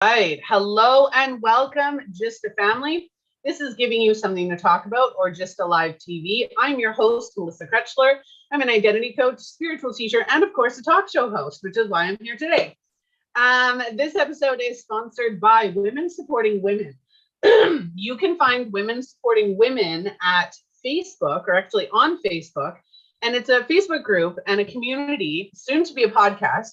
Right. Hello and welcome, Just a Family. This is giving you something to talk about or just a live TV. I'm your host, Melissa Krechler. I'm an identity coach, spiritual teacher, and of course, a talk show host, which is why I'm here today. This episode is sponsored by Women Supporting Women. You can find Women Supporting Women at Facebook, or actually on Facebook, and it's a Facebook group and a community, soon to be a podcast,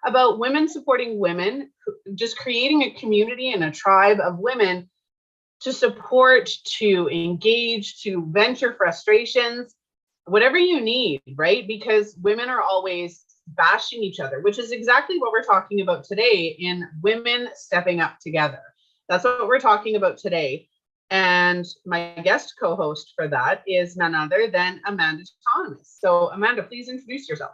about women supporting women, just creating a community and a tribe of women to support, to engage, to vent your frustrations, whatever you need, right? Because women are always bashing each other, which is exactly what we're talking about today in Women Stepping Up Together. That's what we're talking about today. And my guest co-host for that is none other than Amanda Thomas. So Amanda, please introduce yourself.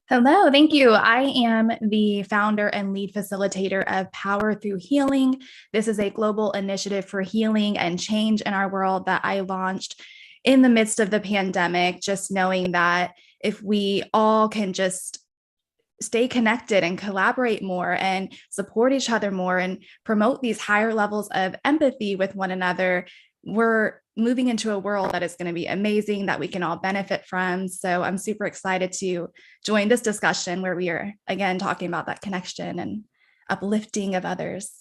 Hello, thank you. I am the founder and lead facilitator of Power Through Healing. This is a global initiative for healing and change in our world that I launched in the midst of the pandemic, just knowing that if we all can just stay connected and collaborate more and support each other more and promote these higher levels of empathy with one another, we're moving into a world that is going to be amazing, that we can all benefit from. So I'm super excited to join this discussion where we are, again, talking about that connection and uplifting of others.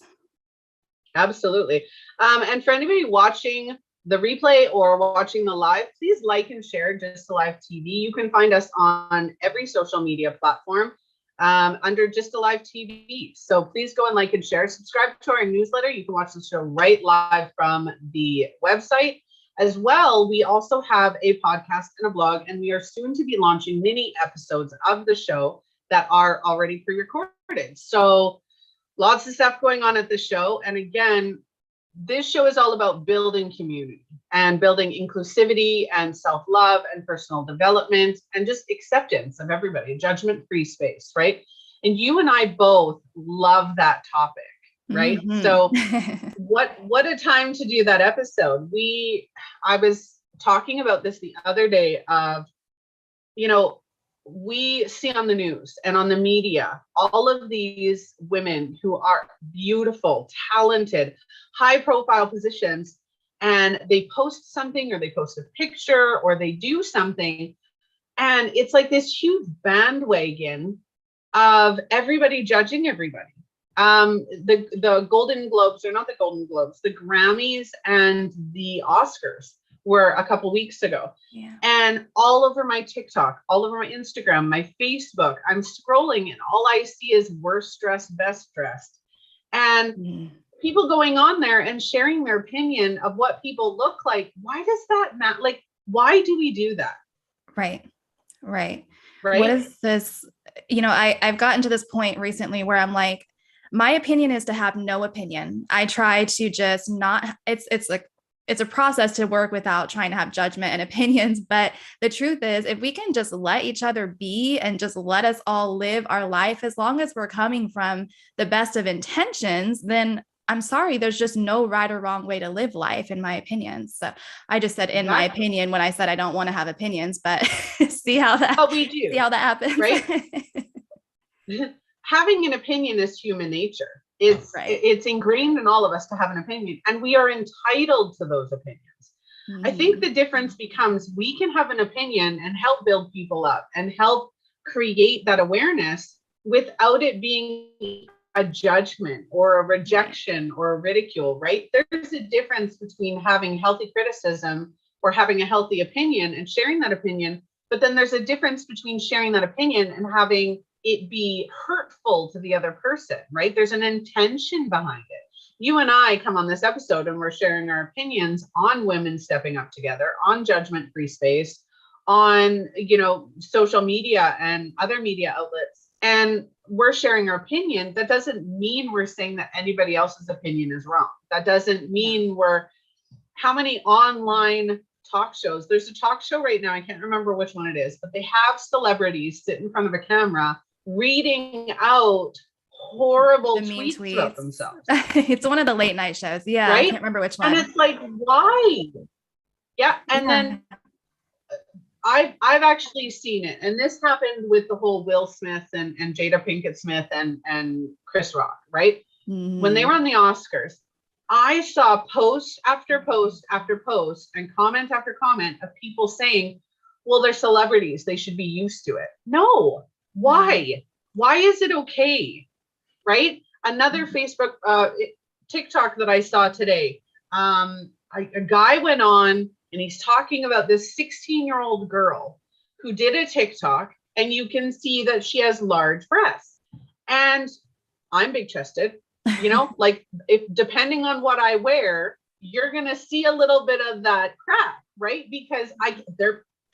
Absolutely. And for anybody watching the replay or watching the live, please like and share Just a Live TV. You can find us on every social media platform under Just a Live TV. So please go and like and share. Subscribe to our newsletter. You can watch the show right live from the website. As well, we also have a podcast and a blog, and we are soon to be launching mini episodes of the show that are already pre-recorded. So lots of stuff going on at the show. And again, this show is all about building community and building inclusivity and self-love and personal development and just acceptance of everybody, judgment-free space, right? And you and I both love that topic, right? Mm-hmm. So what a time to do that episode. I was talking about this the other day of, we see on the news and on the media, all of these women who are beautiful, talented, high profile positions, and they post something or they post a picture or they do something. And it's like this huge bandwagon of everybody judging everybody. The Golden Globes, or not the Golden Globes, the Grammys and the Oscars were a couple weeks ago. Yeah. And all over my TikTok, all over my Instagram, my Facebook, I'm scrolling and all I see is worst dressed, best dressed. And people going on there and sharing their opinion of what people look like. Why does that matter? Like, why do we do that? Right. What is this? I've gotten to this point recently where I'm like, my opinion is to have no opinion. I try to just not, it's a process to work without trying to have judgment and opinions. But the truth is, if we can just let each other be and just let us all live our life, as long as we're coming from the best of intentions, then I'm sorry, there's just no right or wrong way to live life, in my opinion. So I just said, in my opinion, when I said I don't want to have opinions, but see how that happens. Right? Having an opinion is human nature. It's ingrained in all of us to have an opinion, and we are entitled to those opinions. I think the difference becomes we can have an opinion and help build people up and help create that awareness without it being a judgment or a rejection or a ridicule, right? There's a difference between having healthy criticism or having a healthy opinion and sharing that opinion. But then there's a difference between sharing that opinion and having it be hurtful to the other person, right? There's an intention behind it. You and I come on this episode and we're sharing our opinions on women stepping up together, on judgment-free space, on, social media and other media outlets. And we're sharing our opinion. That doesn't mean we're saying that anybody else's opinion is wrong. That doesn't mean how many online talk shows, there's a talk show right now, I can't remember which one it is, but they have celebrities sit in front of a camera reading out horrible tweets about themselves. It's one of the late night shows. Yeah. Right? I can't remember which one. And it's like, why? Yeah. And then I've actually seen it. And this happened with the whole Will Smith and Jada Pinkett Smith and Chris Rock, right? when they were on the Oscars, I saw post after post after post and comment after comment of people saying, well, they're celebrities, they should be used to it. No, why? Why is it okay? Right? Another Facebook TikTok that I saw today, a guy went on and he's talking about this 16-year-old girl who did a TikTok, and you can see that she has large breasts. And I'm big chested, you know, like if depending on what I wear, you're going to see a little bit of that crack, right? Because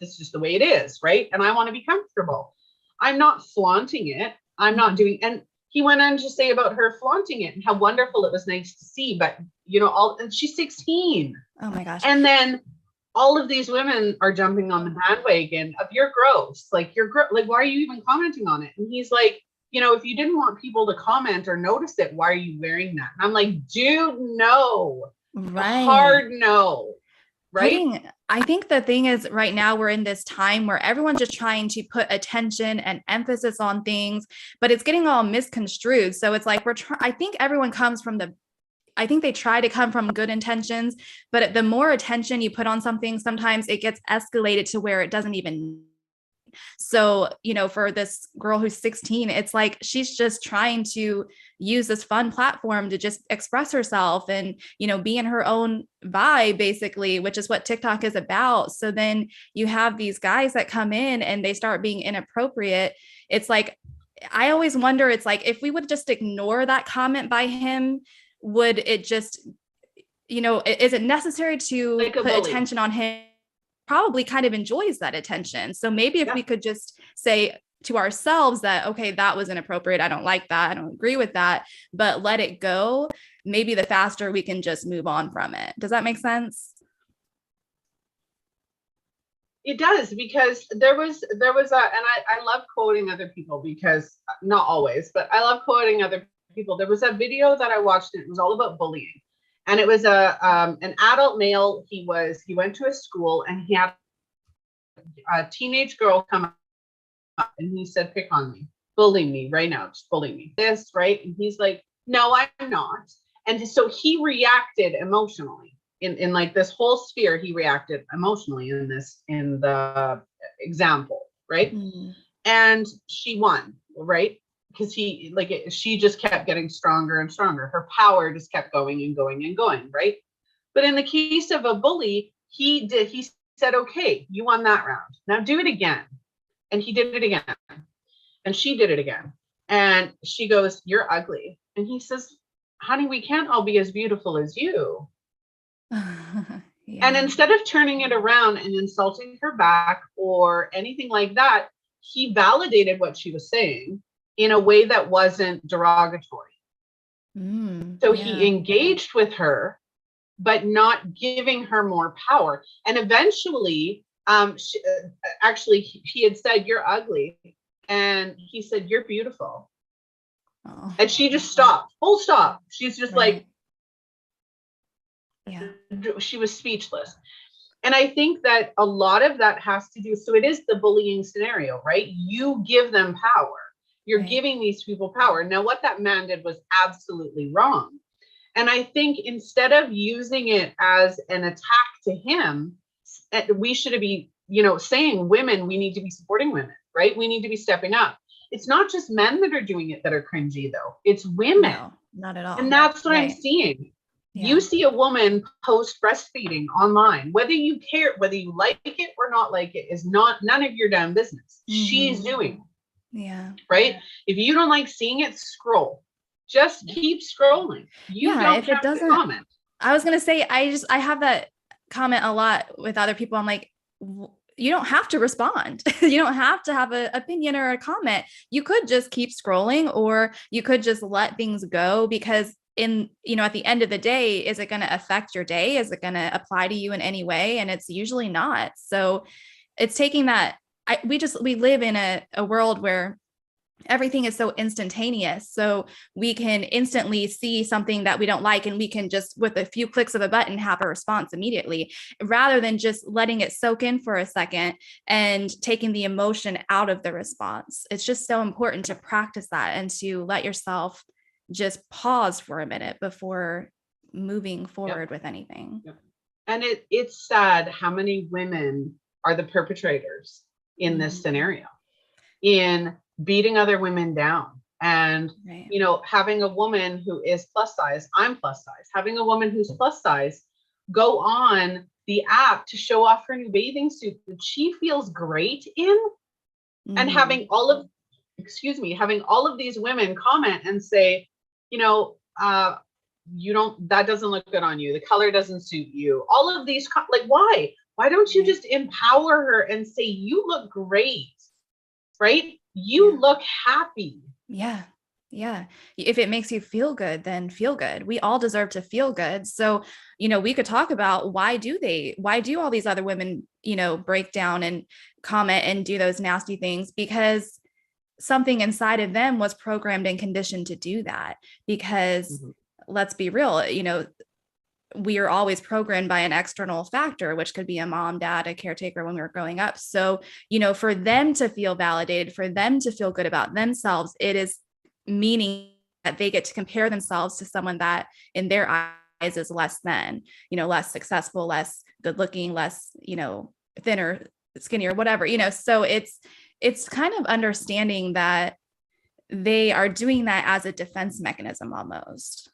this is just the way it is, right? And I want to be comfortable. I'm not flaunting it. I'm not doing, and he went on to say about her flaunting it and how wonderful it was nice to see, but you know, and she's 16. Oh my gosh. And then all of these women are jumping on the bandwagon of you're gross. Like like, why are you even commenting on it? And he's like, you know, if you didn't want people to comment or notice it, why are you wearing that? And I'm like, dude, no. Right. Hard no. Right. I think the thing is right now we're in this time where everyone's just trying to put attention and emphasis on things, but it's getting all misconstrued. So it's like I think everyone comes from I think they try to come from good intentions, but the more attention you put on something, sometimes it gets escalated to where it doesn't even. So, you know, for this girl who's 16, it's like she's just trying to use this fun platform to just express herself and, you know, be in her own vibe, basically, which is what TikTok is about. So then you have these guys that come in and they start being inappropriate. It's like, I always wonder, it's like, if we would just ignore that comment by him, would it just, you know, is it necessary to like put attention on him? Probably kind of enjoys that attention. So maybe if we could just say to ourselves that, okay, that was inappropriate. I don't like that. I don't agree with that, but let it go. Maybe the faster we can just move on from it. Does that make sense? It does, because there was and I love quoting other people, because not always, but I love quoting other people. There was a video that I watched, and it was all about bullying. And it was an adult male. He went to a school, and he had a teenage girl come up, and he said, pick on me, bully me right now, just bully me. This, right? And he's like, no, I'm not. And so he reacted emotionally in like this whole sphere. He reacted emotionally in the example, right? And she won, right? Because she just kept getting stronger and stronger. Her power just kept going and going and going, right? But in the case of a bully, he said, okay, you won that round. Now do it again. And he did it again. And she did it again. And she goes, you're ugly. And he says, honey, we can't all be as beautiful as you. Yeah. And instead of turning it around and insulting her back or anything like that, he validated what she was saying in a way that wasn't derogatory. So he engaged with her, but not giving her more power. And eventually, he had said, you're ugly. And he said, you're beautiful. Oh. And she just stopped, full stop. She's just like, she was speechless. And I think that a lot of that has to do, so it is the bullying scenario, right? You give them power. You're giving these people power. Now, what that man did was absolutely wrong. And I think instead of using it as an attack to him, we should be, saying women, we need to be supporting women, right? We need to be stepping up. It's not just men that are doing it that are cringy, though. It's women. No, not at all. And that's what I'm seeing. Yeah. You see a woman post breastfeeding online, whether you care, whether you like it or not like it, is none of your damn business. She's doing it. Yeah. Right. If you don't like seeing it, scroll. Just keep scrolling. You don't have to comment. I was gonna say, I have that comment a lot with other people. I'm like, you don't have to respond. You don't have to have an opinion or a comment. You could just keep scrolling, or you could just let things go, because at the end of the day, is it going to affect your day? Is it going to apply to you in any way? And it's usually not. So it's taking that. We live in a world where everything is so instantaneous. So we can instantly see something that we don't like, and we can just, with a few clicks of a button, have a response immediately, rather than just letting it soak in for a second and taking the emotion out of the response. It's just so important to practice that and to let yourself just pause for a minute before moving forward with anything. And it's sad how many women are the perpetrators in this scenario, in beating other women down. And, you know, having a woman who is plus size, I'm plus size, having a woman who's plus size go on the app to show off her new bathing suit that she feels great in, and having all of these women comment and say, you know, that doesn't look good on you. The color doesn't suit you. All of these, like, why don't you just empower her and say, you look great, right? You look happy. Yeah. If it makes you feel good, then feel good. We all deserve to feel good. So, you know, we could talk about why do all these other women, you know, break down and comment and do those nasty things? Because something inside of them was programmed and conditioned to do that. Because let's be real, you know, we are always programmed by an external factor, which could be a mom, dad, a caretaker when we were growing up. So, you know, for them to feel validated, for them to feel good about themselves, it is meaning that they get to compare themselves to someone that in their eyes is less than, you know, less successful, less good looking, less, you know, thinner, skinnier, whatever, you know. So it's kind of understanding that they are doing that as a defense mechanism almost.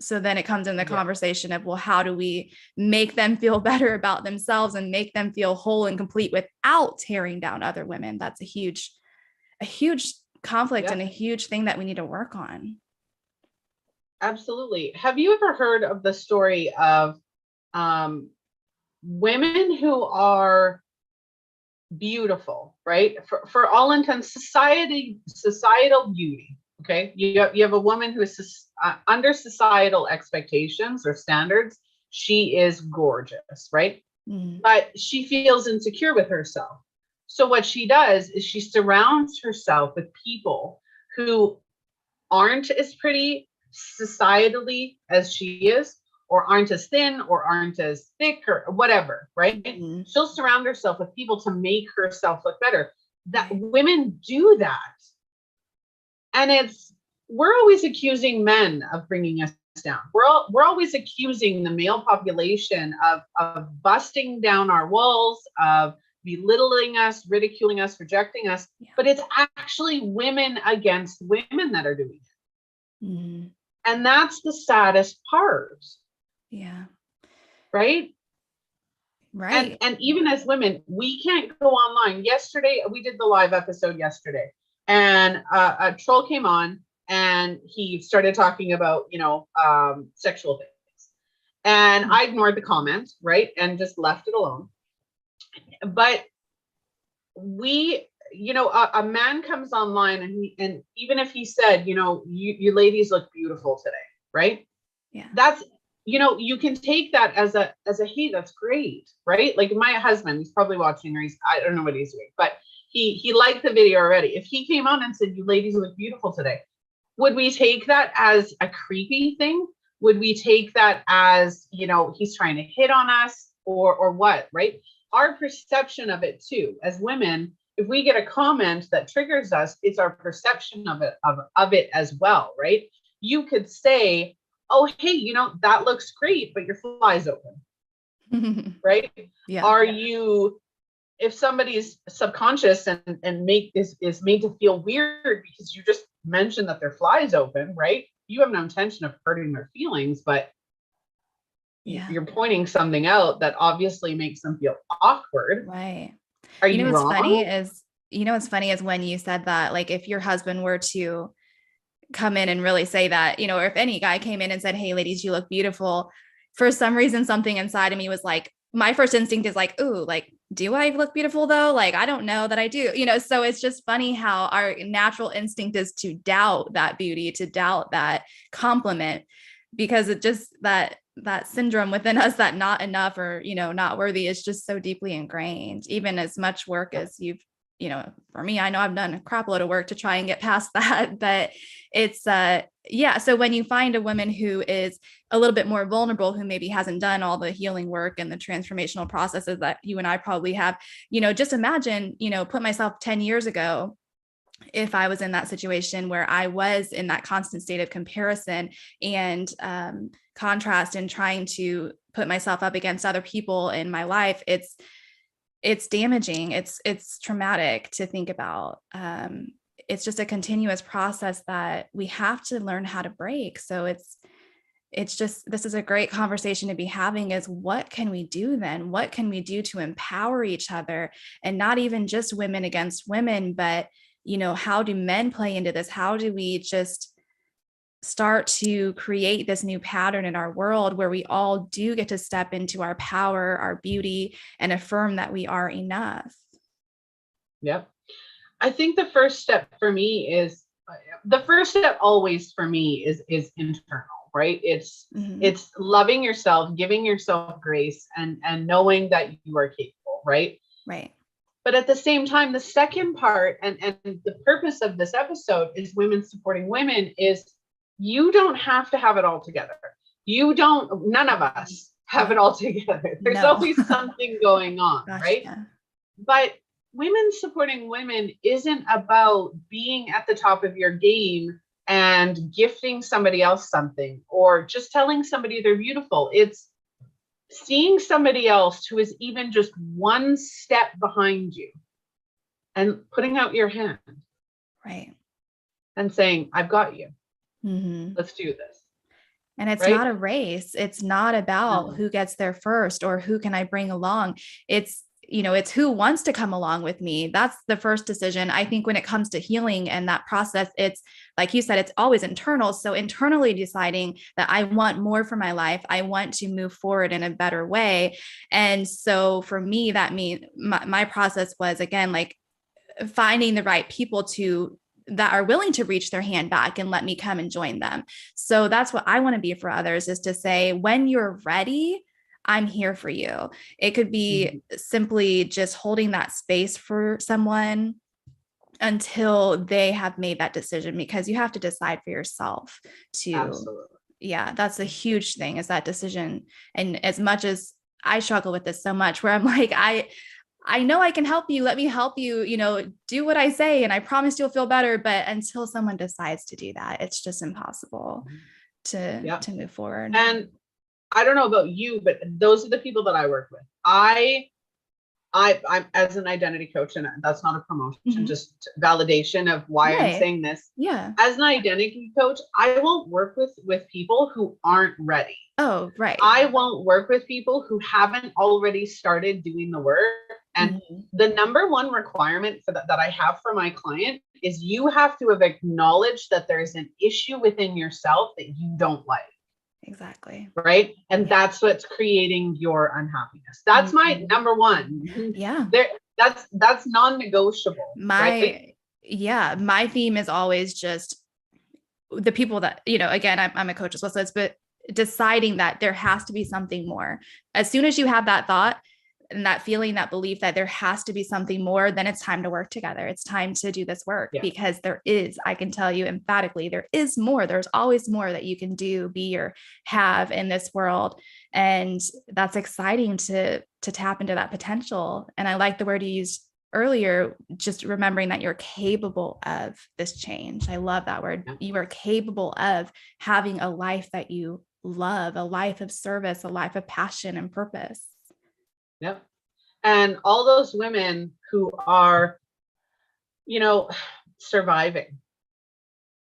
So then it comes in the conversation of, well, how do we make them feel better about themselves and make them feel whole and complete without tearing down other women? That's a huge conflict and a huge thing that we need to work on. Absolutely. Have you ever heard of the story of women who are beautiful, right? For all intents, societal beauty. Okay, you have a woman who is under societal expectations or standards. She is gorgeous, right? But she feels insecure with herself. So what she does is she surrounds herself with people who aren't as pretty societally as she is, or aren't as thin, or aren't as thick, or whatever, right? She'll surround herself with people to make herself look better. That women do that. And we're always accusing men of bringing us down. We're always accusing the male population of busting down our walls, of belittling us, ridiculing us, rejecting us. But it's actually women against women that are doing it. And that's the saddest part. Yeah. Right? Right. And even as women, we can't go online. Yesterday, we did the live episode yesterday. And a troll came on and he started talking about, you know, sexual things. And I ignored the comment, right? And just left it alone. But you know, a man comes online and even if he said, you know, you ladies look beautiful today, right? Yeah. That's, you know, you can take that as a, hey, that's great, right? Like my husband, he's probably watching, or I don't know what he's doing, but he liked the video already. If he came on and said, you ladies look beautiful today, would we take that as a creepy thing? Would we take that as, you know, he's trying to hit on us or what, right? Our perception of it too, as women, if we get a comment that triggers us, it's our perception of it as well, right? You could say, oh, hey, you know, that looks great, but your fly's open, right? Yeah. Are you, if somebody's subconscious and is made to feel weird because you just mentioned that their fly is open, right? You have no intention of hurting their feelings, but you're pointing something out that obviously makes them feel awkward. Right. Are you wrong? What's funny is when you said that, like if your husband were to come in and really say that, you know, or if any guy came in and said, hey, ladies, you look beautiful, for some reason, something inside of me was like, my first instinct is like, ooh, like, do I look beautiful though? Like, I don't know that I do, you know? So it's just funny how our natural instinct is to doubt that beauty, to doubt that compliment, because it just, that syndrome within us, that not enough or, you know, not worthy, is just so deeply ingrained. Even as much work as you've, you know, for me, I know I've done a crap load of work to try and get past that, but it's, so when you find a woman who is a little bit more vulnerable, who maybe hasn't done all the healing work and the transformational processes that you and I probably have, you know, just imagine, you know, put myself 10 years ago, if I was in that situation where I was in that constant state of comparison and contrast and trying to put myself up against other people in my life, it's damaging. It's traumatic to think about. It's just a continuous process that we have to learn how to break. So it's just, this is a great conversation to be having, is what can we do then? What can we do to empower each other? And not even just women against women, but, how do men play into this? How do we just start to create this new pattern in our world where we all do get to step into our power, our beauty, and affirm that we are enough? Yep. I think the first step always for me is internal. Right? It's loving yourself, giving yourself grace, and knowing that you are capable, right? Right. But at the same time, the second part, and the purpose of this episode is women supporting women, is you don't have to have it all together. None of us have it all together. There's always something going on, right? But women supporting women isn't about being at the top of your game and gifting somebody else something, or just telling somebody they're beautiful. It's seeing somebody else who is even just one step behind you and putting out your hand. Right. And saying, I've got you. Mm-hmm. Let's do this. And it's not a race. It's not about who gets there first or who can I bring along. It's who wants to come along with me. That's the first decision. I think when it comes to healing and that process, it's like you said, it's always internal. So internally deciding that I want more for my life. I want to move forward in a better way. And so for me, that means my process was, again, like finding the right people that are willing to reach their hand back and let me come and join them. So that's what I want to be for others, is to say, when you're ready, I'm here for you. It could be simply just holding that space for someone until they have made that decision, because you have to decide for yourself to, Absolutely. Yeah, that's a huge thing, is that decision. And as much as I struggle with this so much, where I'm like, I know I can help you. Let me help you, do what I say. And I promise you'll feel better. But until someone decides to do that, it's just impossible to move forward. And I don't know about you, but those are the people that I work with. I'm as an identity coach, and that's not a promotion, just validation of why I'm saying this. Yeah. As an identity coach, I won't work with people who aren't ready. Oh, right. I won't work with people who haven't already started doing the work. And the number one requirement for that I have for my client is you have to have acknowledged that there's an issue within yourself that you don't like. Exactly. Right. And that's what's creating your unhappiness. That's my number one. Yeah. That's non-negotiable. My theme is always just the people that, again, I'm a coach as well. So it's deciding that there has to be something more. As soon as you have that thought and that feeling, that belief that there has to be something more, then it's time to work together. It's time to do this work, because I can tell you emphatically, there is more. There's always more that you can do, be, or have in this world. And that's exciting to tap into that potential. And I like the word you used earlier, just remembering that you're capable of this change. I love that word. You are capable of having a life that you love, a life of service, a life of passion and purpose. Yep. And all those women who are, surviving,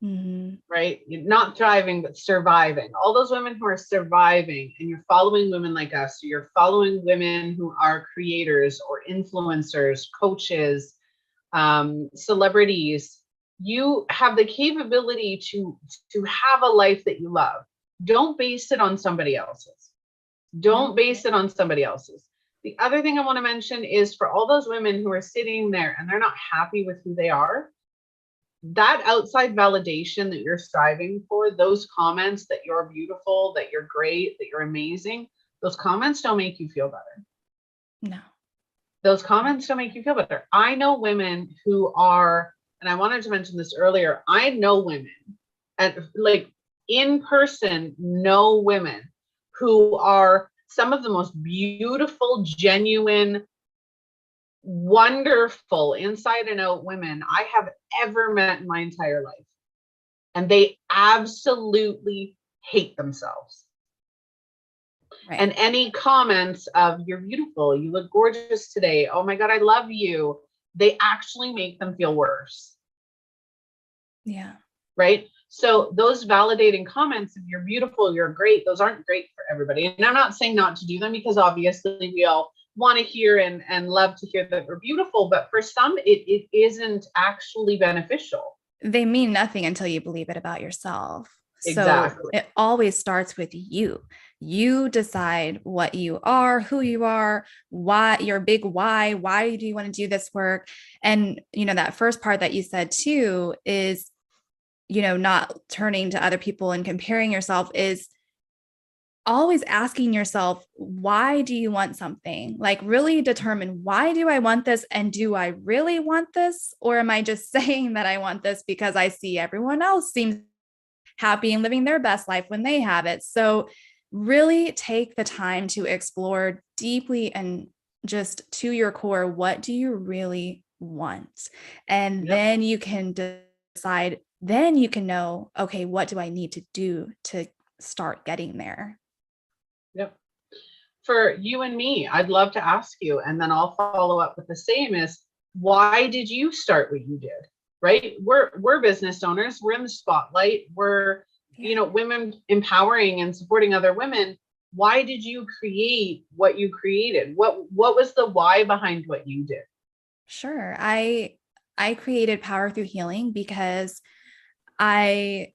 right? Not thriving, but surviving. All those women who are surviving, and you're following women like us, you're following women who are creators or influencers, coaches, celebrities. You have the capability to have a life that you love. Don't base it on somebody else's. The other thing I want to mention is, for all those women who are sitting there and they're not happy with who they are, that outside validation that you're striving for, those comments that you're beautiful, that you're great, that you're amazing, those comments don't make you feel better. No. Those comments don't make you feel better. I know women who are, and I wanted to mention this earlier, I know women, and like in person, know women who are some of the most beautiful, genuine, wonderful inside and out women I have ever met in my entire life. And they absolutely hate themselves. Right. And any comments of "you're beautiful, you look gorgeous today, oh my God, I love you," they actually make them feel worse. Yeah. Right. So those validating comments of "you're beautiful, you're great," those aren't great for everybody. And I'm not saying not to do them, because obviously we all want to hear and love to hear that we're beautiful, but for some it isn't actually beneficial. They mean nothing until you believe it about yourself. Exactly. So it always starts with you. You decide what you are, who you are, why, your big why do you want to do this work? And, that first part that you said too is, not turning to other people and comparing yourself, is always asking yourself, why do you want something? Like, really determine, why do I want this? And do I really want this? Or am I just saying that I want this because I see everyone else seems happy and living their best life when they have it? So really take the time to explore deeply and just to your core, what do you really want? And then you can decide, then you can know, okay, what do I need to do to start getting there? Yep. For you and me, I'd love to ask you, and then I'll follow up with the same, is why did you start what you did? Right? We're business owners. We're in the spotlight. We're, women empowering and supporting other women. Why did you create what you created? What was the why behind what you did? Sure. I created Power Through Healing because I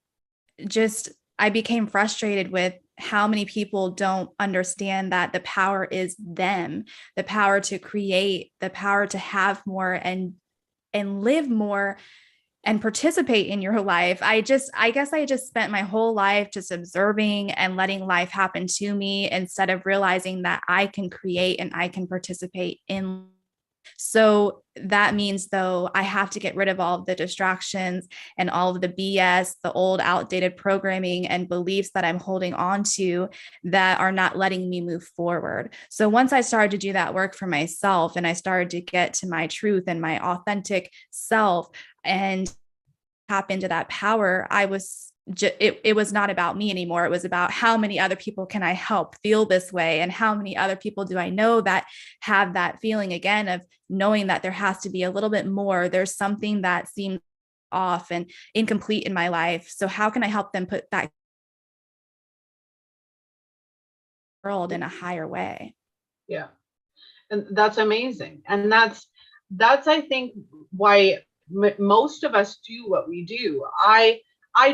became frustrated with how many people don't understand that the power is them, the power to create, the power to have more and live more and participate in your life. I guess I just spent my whole life just observing and letting life happen to me instead of realizing that I can create and I can participate in. So that means, though, I have to get rid of all of the distractions and all of the BS, the old outdated programming and beliefs that I'm holding on to that are not letting me move forward. So once I started to do that work for myself and I started to get to my truth and my authentic self and tap into that power, it was not about me anymore. It was about how many other people can I help feel this way? And how many other people do I know that have that feeling again of knowing that there has to be a little bit more. There's something that seems off and incomplete in my life. So how can I help them put that world in a higher way? Yeah. And that's amazing. And that's I think why most of us do what we do. I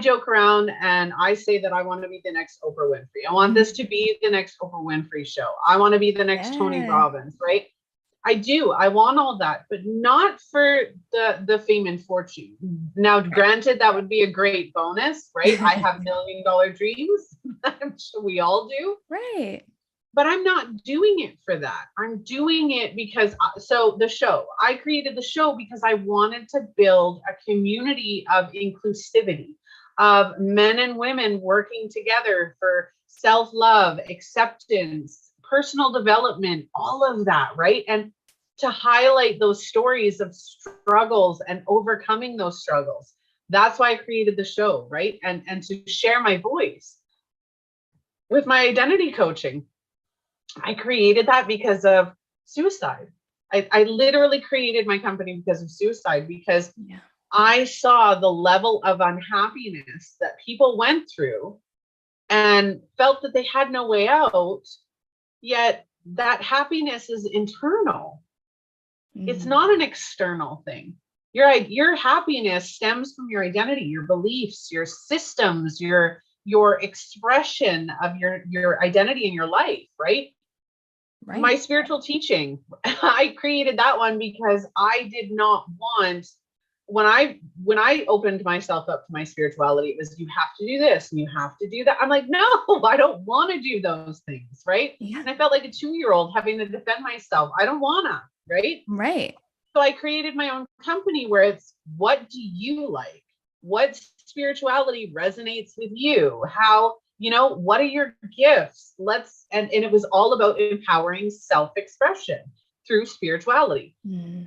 joke around and I say that I want to be the next Oprah Winfrey. I want this to be the next Oprah Winfrey show. I want to be the next Tony Robbins, right? I do. I want all that, but not for the fame and fortune. Now, granted, that would be a great bonus, right? I have $1 million dreams. I'm sure we all do. Right. But I'm not doing it for that. I'm doing it because, so the show, I created the show because I wanted to build a community of inclusivity, of men and women working together for self-love, acceptance, personal development, all of that, right? And to highlight those stories of struggles and overcoming those struggles. That's why I created the show, right? And to share my voice. With my identity coaching, I created that because of suicide. I literally created my company because of suicide, because I saw the level of unhappiness that people went through and felt that they had no way out, yet that happiness is internal. It's not an external thing. Your happiness stems from your identity, your beliefs, your systems, your expression of your identity in your life, right? Right. My spiritual teaching, I created that one because I did not want, when I opened myself up to my spirituality, it was, you have to do this and you have to do that. I'm like, no, I don't want to do those things, right? Yeah. And I felt like a 2-year-old having to defend myself. I don't wanna, right? Right. So I created my own company where it's, what do you like? What spirituality resonates with you? How, what are your gifts? And it was all about empowering self-expression through spirituality.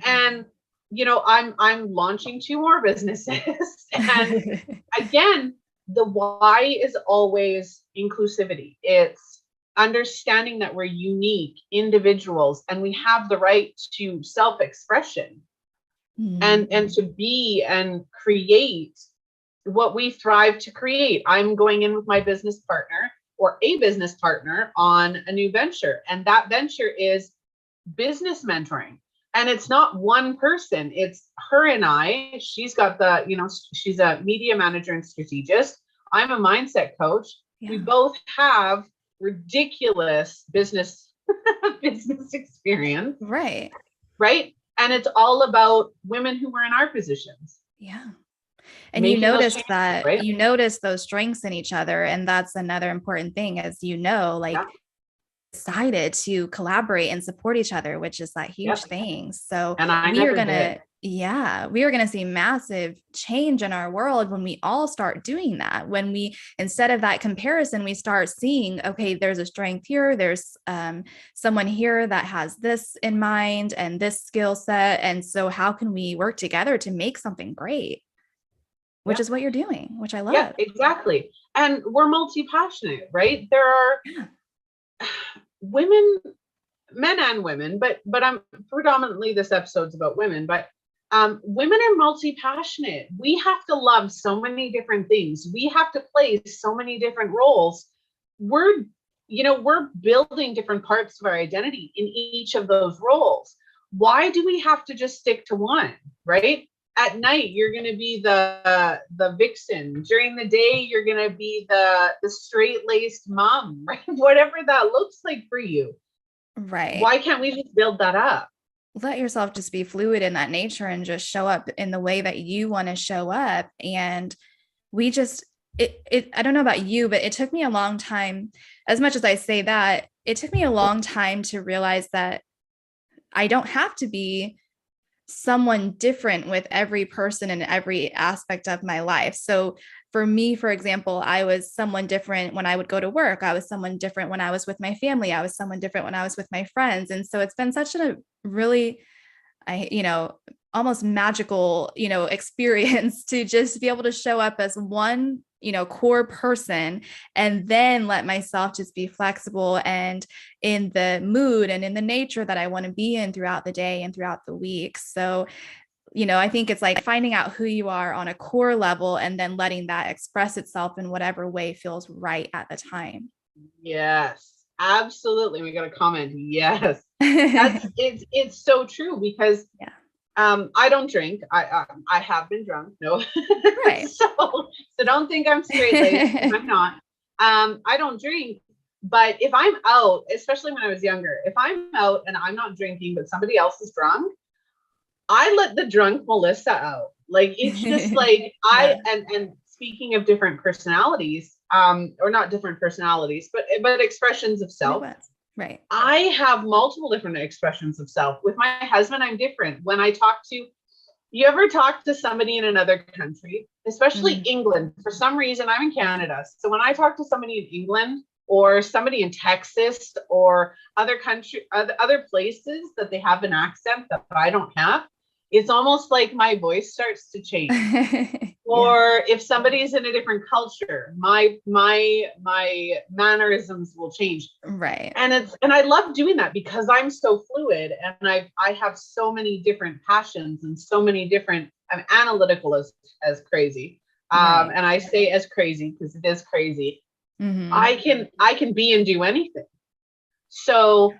And, you know, I'm launching 2 more businesses. And again, the why is always inclusivity. It's understanding that we're unique individuals and we have the right to self-expression and to be and create what we thrive to create. I'm going in with my business partner or a business partner on a new venture. And that venture is business mentoring. And it's not one person, it's her and I. She's got the, you know, she's a media manager and strategist. I'm a mindset coach. Yeah. We both have ridiculous business experience. Right. Right. And it's all about women who were in our positions. Yeah. And you notice that, right? You notice those strengths in each other. And that's another important thing, as you know, like decided to collaborate and support each other, which is that huge thing. So we are going to see massive change in our world when we all start doing that. When we, instead of that comparison, we start seeing, okay, there's a strength here. There's someone here that has this in mind and this skill set. And so how can we work together to make something great? Which is what you're doing, which I love. Yeah, exactly. And we're multi-passionate, right? There are women, men and women, but I'm predominantly, this episode's about women, but women are multi-passionate. We have to love so many different things. We have to play so many different roles. We're building different parts of our identity in each of those roles. Why do we have to just stick to one, right? At night, you're going to be the vixen. During the day, you're going to be the straight-laced mom, right? Whatever that looks like for you. Right. Why can't we just build that up? Let yourself just be fluid in that nature and just show up in the way that you want to show up. And we just, I don't know about you, but it took me a long time, as much as I say that, it took me a long time to realize that I don't have to be someone different with every person in every aspect of my life. So for me, for example, I was someone different when I would go to work. I was someone different when I was with my family. I was someone different when I was with my friends. And so it's been such a really, almost magical, experience to just be able to show up as one, core person, and then let myself just be flexible and in the mood and in the nature that I want to be in throughout the day and throughout the week. So, I think it's like finding out who you are on a core level and then letting that express itself in whatever way feels right at the time. Yes, absolutely. We got a comment. Yes. It's so true because I don't drink. I have been drunk. No. Right. so don't think I'm straight-laced. I'm not. I don't drink. But if I'm out, especially when I was younger, if I'm out and I'm not drinking, but somebody else is drunk, I let the drunk Melissa out. Like, it's just like and speaking of different personalities, or not different personalities, but expressions of self. Right. I have multiple different expressions of self. With my husband, I'm different. When I you ever talk to somebody in another country, especially England? For some reason, I'm in Canada. So when I talk to somebody in England or somebody in Texas or other places that they have an accent that I don't have, it's almost like my voice starts to change. Or if somebody's in a different culture, my mannerisms will change. Right. And I love doing that because I'm so fluid and I have so many different passions and so many different, I'm analytical as crazy. Right. And I say as crazy because it is crazy. Mm-hmm. I can be and do anything. So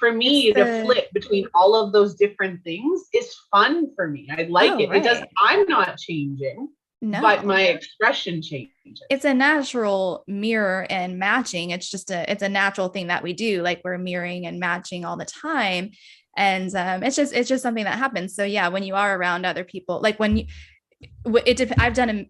for me, to flip between all of those different things is fun for me. I like it. Right. It does. I'm not changing, but my expression changes. It's a natural mirror and matching. It's a natural thing that we do. Like, we're mirroring and matching all the time. And it's just something that happens. So yeah, when you are around other people, like I've done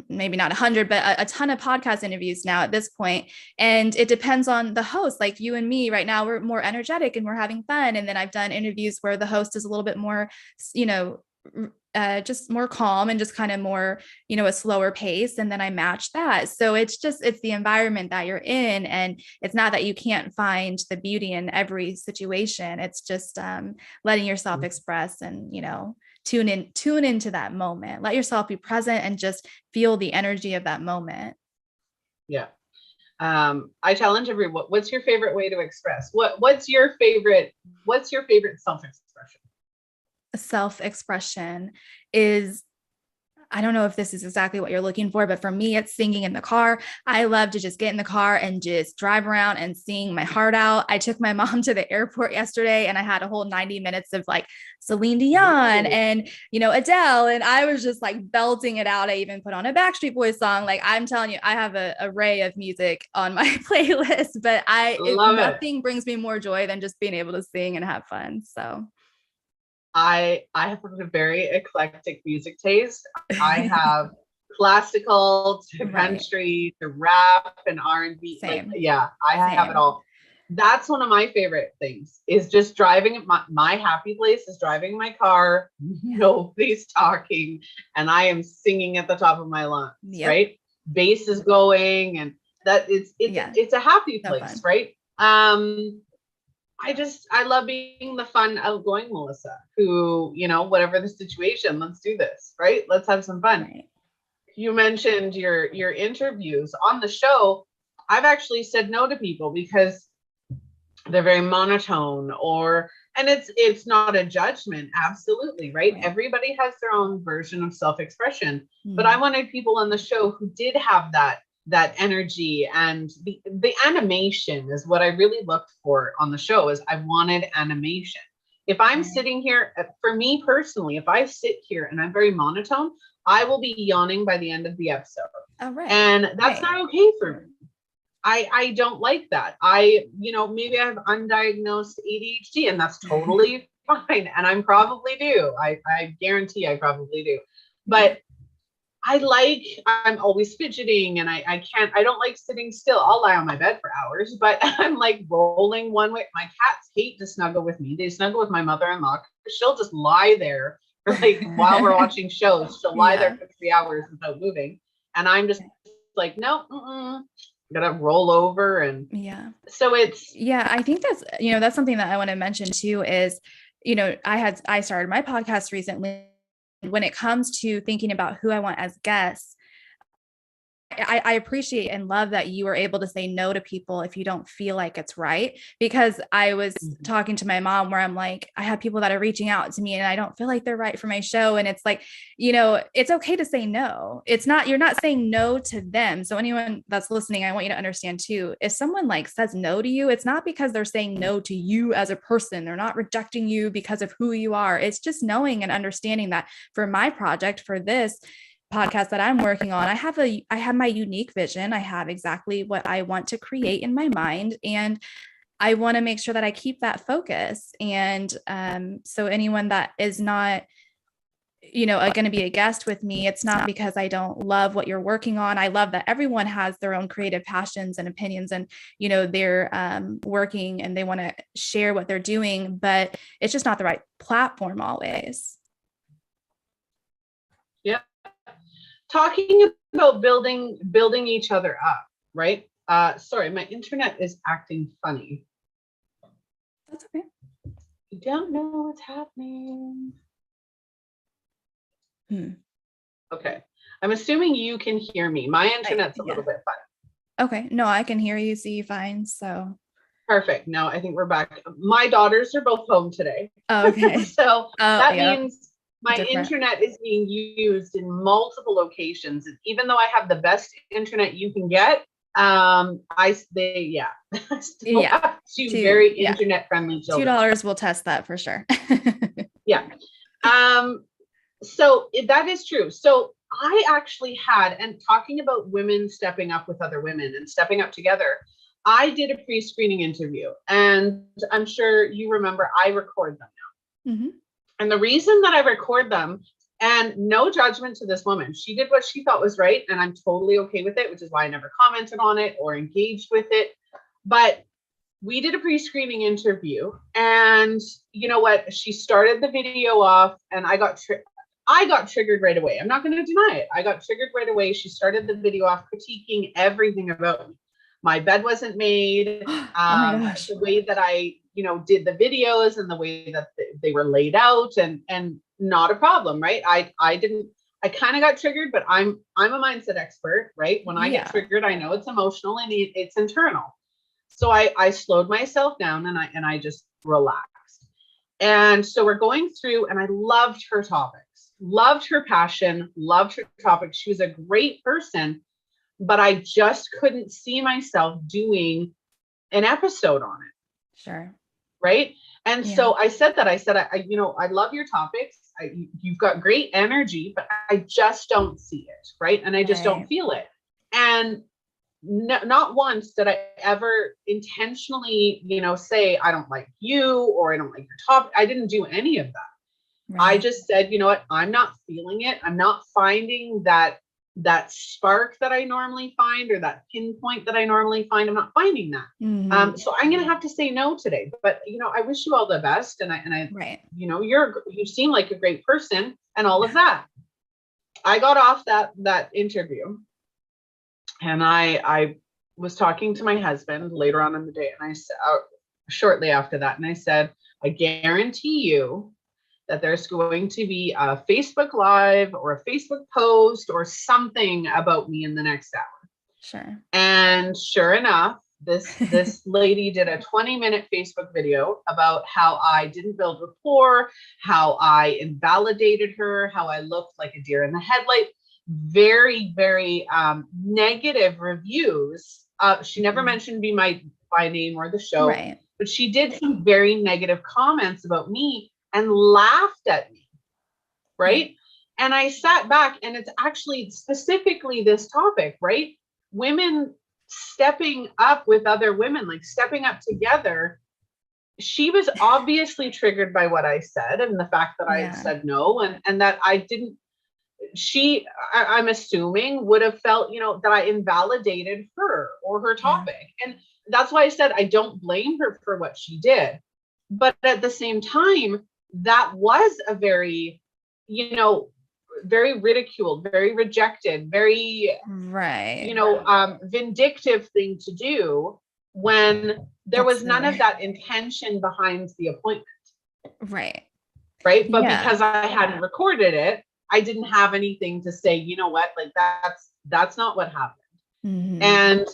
maybe not 100, but a ton of podcast interviews now at this point. And it depends on the host. Like you and me right now, we're more energetic and we're having fun. And then I've done interviews where the host is a little bit more, just more calm and just kind of more, a slower pace. And then I match that. So it's the environment that you're in. And it's not that you can't find the beauty in every situation. It's just letting yourself express and, tune into that moment, let yourself be present and just feel the energy of that moment. Yeah. I challenge everyone, what's your favorite way to express? What's your favorite self-expression? Self-expression is, I don't know if this is exactly what you're looking for, but for me, it's singing in the car. I love to just get in the car and just drive around and sing my heart out. I took my mom to the airport yesterday and I had a whole 90 minutes of like Celine Dion and, Adele. And I was just like belting it out. I even put on a Backstreet Boys song. Like I'm telling you, I have an array of music on my playlist, but nothing brings me more joy than just being able to sing and have fun. So I have a very eclectic music taste. I have classical to country to rap and R&B. I have it all. That's one of my favorite things is just driving. My happy place is driving my car. Nobody's talking and I am singing at the top of my lungs, right? Bass is going and that it's a happy place, right? I love being the fun, outgoing Melissa who, whatever the situation, let's do this, right? Let's have some fun. Right. You mentioned your interviews on the show. I've actually said no to people because they're very monotone and it's not a judgment. Absolutely. Right. Everybody has their own version of self-expression, but I wanted people on the show who did have that energy and the animation is what I really looked for on the show. Is I wanted animation. If I'm sitting here, for me personally, if I sit here and I'm very monotone, I will be yawning by the end of the episode. Oh, right. And that's not okay for me. I don't like that. Maybe I have undiagnosed ADHD and that's totally fine. And I probably do. I guarantee I probably do. But I'm always fidgeting and I don't like sitting still. I'll lie on my bed for hours, but I'm like rolling one way. My cats hate to snuggle with me. They snuggle with my mother-in-law. She'll just lie there for like while we're watching shows. She'll lie there for 3 hours without moving. And I'm just like, no, gotta roll over. And so I think that's something that I want to mention too is, I started my podcast recently. When it comes to thinking about who I want as guests, I appreciate and love that you are able to say no to people if you don't feel like it's right. Because I was talking to my mom where I'm like, I have people that are reaching out to me and I don't feel like they're right for my show. And it's like, it's okay to say no. You're not saying no to them. So anyone that's listening, I want you to understand too, if someone like says no to you, it's not because they're saying no to you as a person. They're not rejecting you because of who you are. It's just knowing and understanding that for my project, for this podcast that I'm working on, I have my unique vision. I have exactly what I want to create in my mind. And I want to make sure that I keep that focus. And so anyone that is not, going to be a guest with me, it's not because I don't love what you're working on. I love that everyone has their own creative passions and opinions and, they're working and they want to share what they're doing, but it's just not the right platform always. Yeah. Talking about building each other up, right? Sorry, my internet is acting funny. That's okay. I don't know what's happening. Okay. I'm assuming you can hear me. My internet's a little bit funny. Okay. No, I can hear you, see you fine. So perfect. No, I think we're back. My daughters are both home today. Oh, okay. So that means my internet is being used in multiple locations. And even though I have the best internet you can get, I still have two very internet friendly children. $2 will test that for sure. Yeah. So that is true. So I actually had, and talking about women stepping up with other women and stepping up together, I did a pre-screening interview, and I'm sure you remember I record them now. Mm-hmm. And the reason that I record them, and no judgment to this woman, she did what she thought was right, and I'm totally okay with it, which is why I never commented on it or engaged with it. But we did a pre-screening interview, and you know what? She started the video off, and I got I got triggered right away. I'm not going to deny it. I got triggered right away. She started the video off critiquing everything about me. My bed wasn't made. Oh my gosh. The way that I, did the videos and the way that they were laid out, and not a problem, right? I kind of got triggered, but I'm a mindset expert, right? When I get triggered, I know it's emotional and it's internal. So I slowed myself down and I just relaxed. And so we're going through, and I loved her topics, loved her passion, loved her topics. She was a great person, but I just couldn't see myself doing an episode on it. Sure. Right. And so I said, I love your topics. You've got great energy, but I just don't see it. Right. And I just don't feel it. And not once did I ever intentionally, say, I don't like you, or I don't like your topic. I didn't do any of that. Right. I just said, you know what? I'm not feeling it. I'm not finding that spark that I normally find, or that pinpoint that I normally find. I'm not finding that. Mm-hmm. So I'm going to have to say no today, but I wish you all the best. And I, right. You seem like a great person and all of that. I got off that interview, and I was talking to my husband later on in the day, and I said, shortly after that, and I said, I guarantee you that there's going to be a Facebook Live or a Facebook post or something about me in the next hour. Sure. And sure enough, this lady did a 20-minute Facebook video about how I didn't build rapport, how I invalidated her, how I looked like a deer in the headlight. Very, very negative reviews. She never mentioned me by name or the show, right. But she did some very negative comments about me and laughed at me, right? And I sat back, and it's actually specifically this topic, right? Women stepping up with other women, like stepping up together. She was obviously triggered by what I said, and the fact that I said no, and that I didn't, I'm assuming would have felt, that I invalidated her or her topic. And that's why I said I don't blame her for what she did. But at the same time, that was a very, very ridiculed, very rejected, very, vindictive thing to do when there was none of that intention behind the appointment. Right. Right. But because I hadn't recorded it, I didn't have anything to say, you know what, like that's not what happened. Mm-hmm. And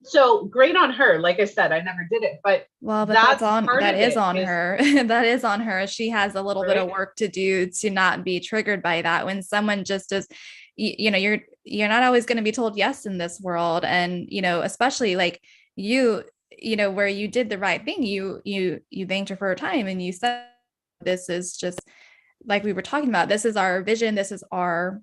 so great on her. Like I said, I never did it, but that is on her. That is on her. She has a little bit of work to do to not be triggered by that. When someone just does, you're not always going to be told yes in this world. And, especially like where you did the right thing, you thanked her for her time, and you said, this is just like we were talking about, this is our vision. This is our,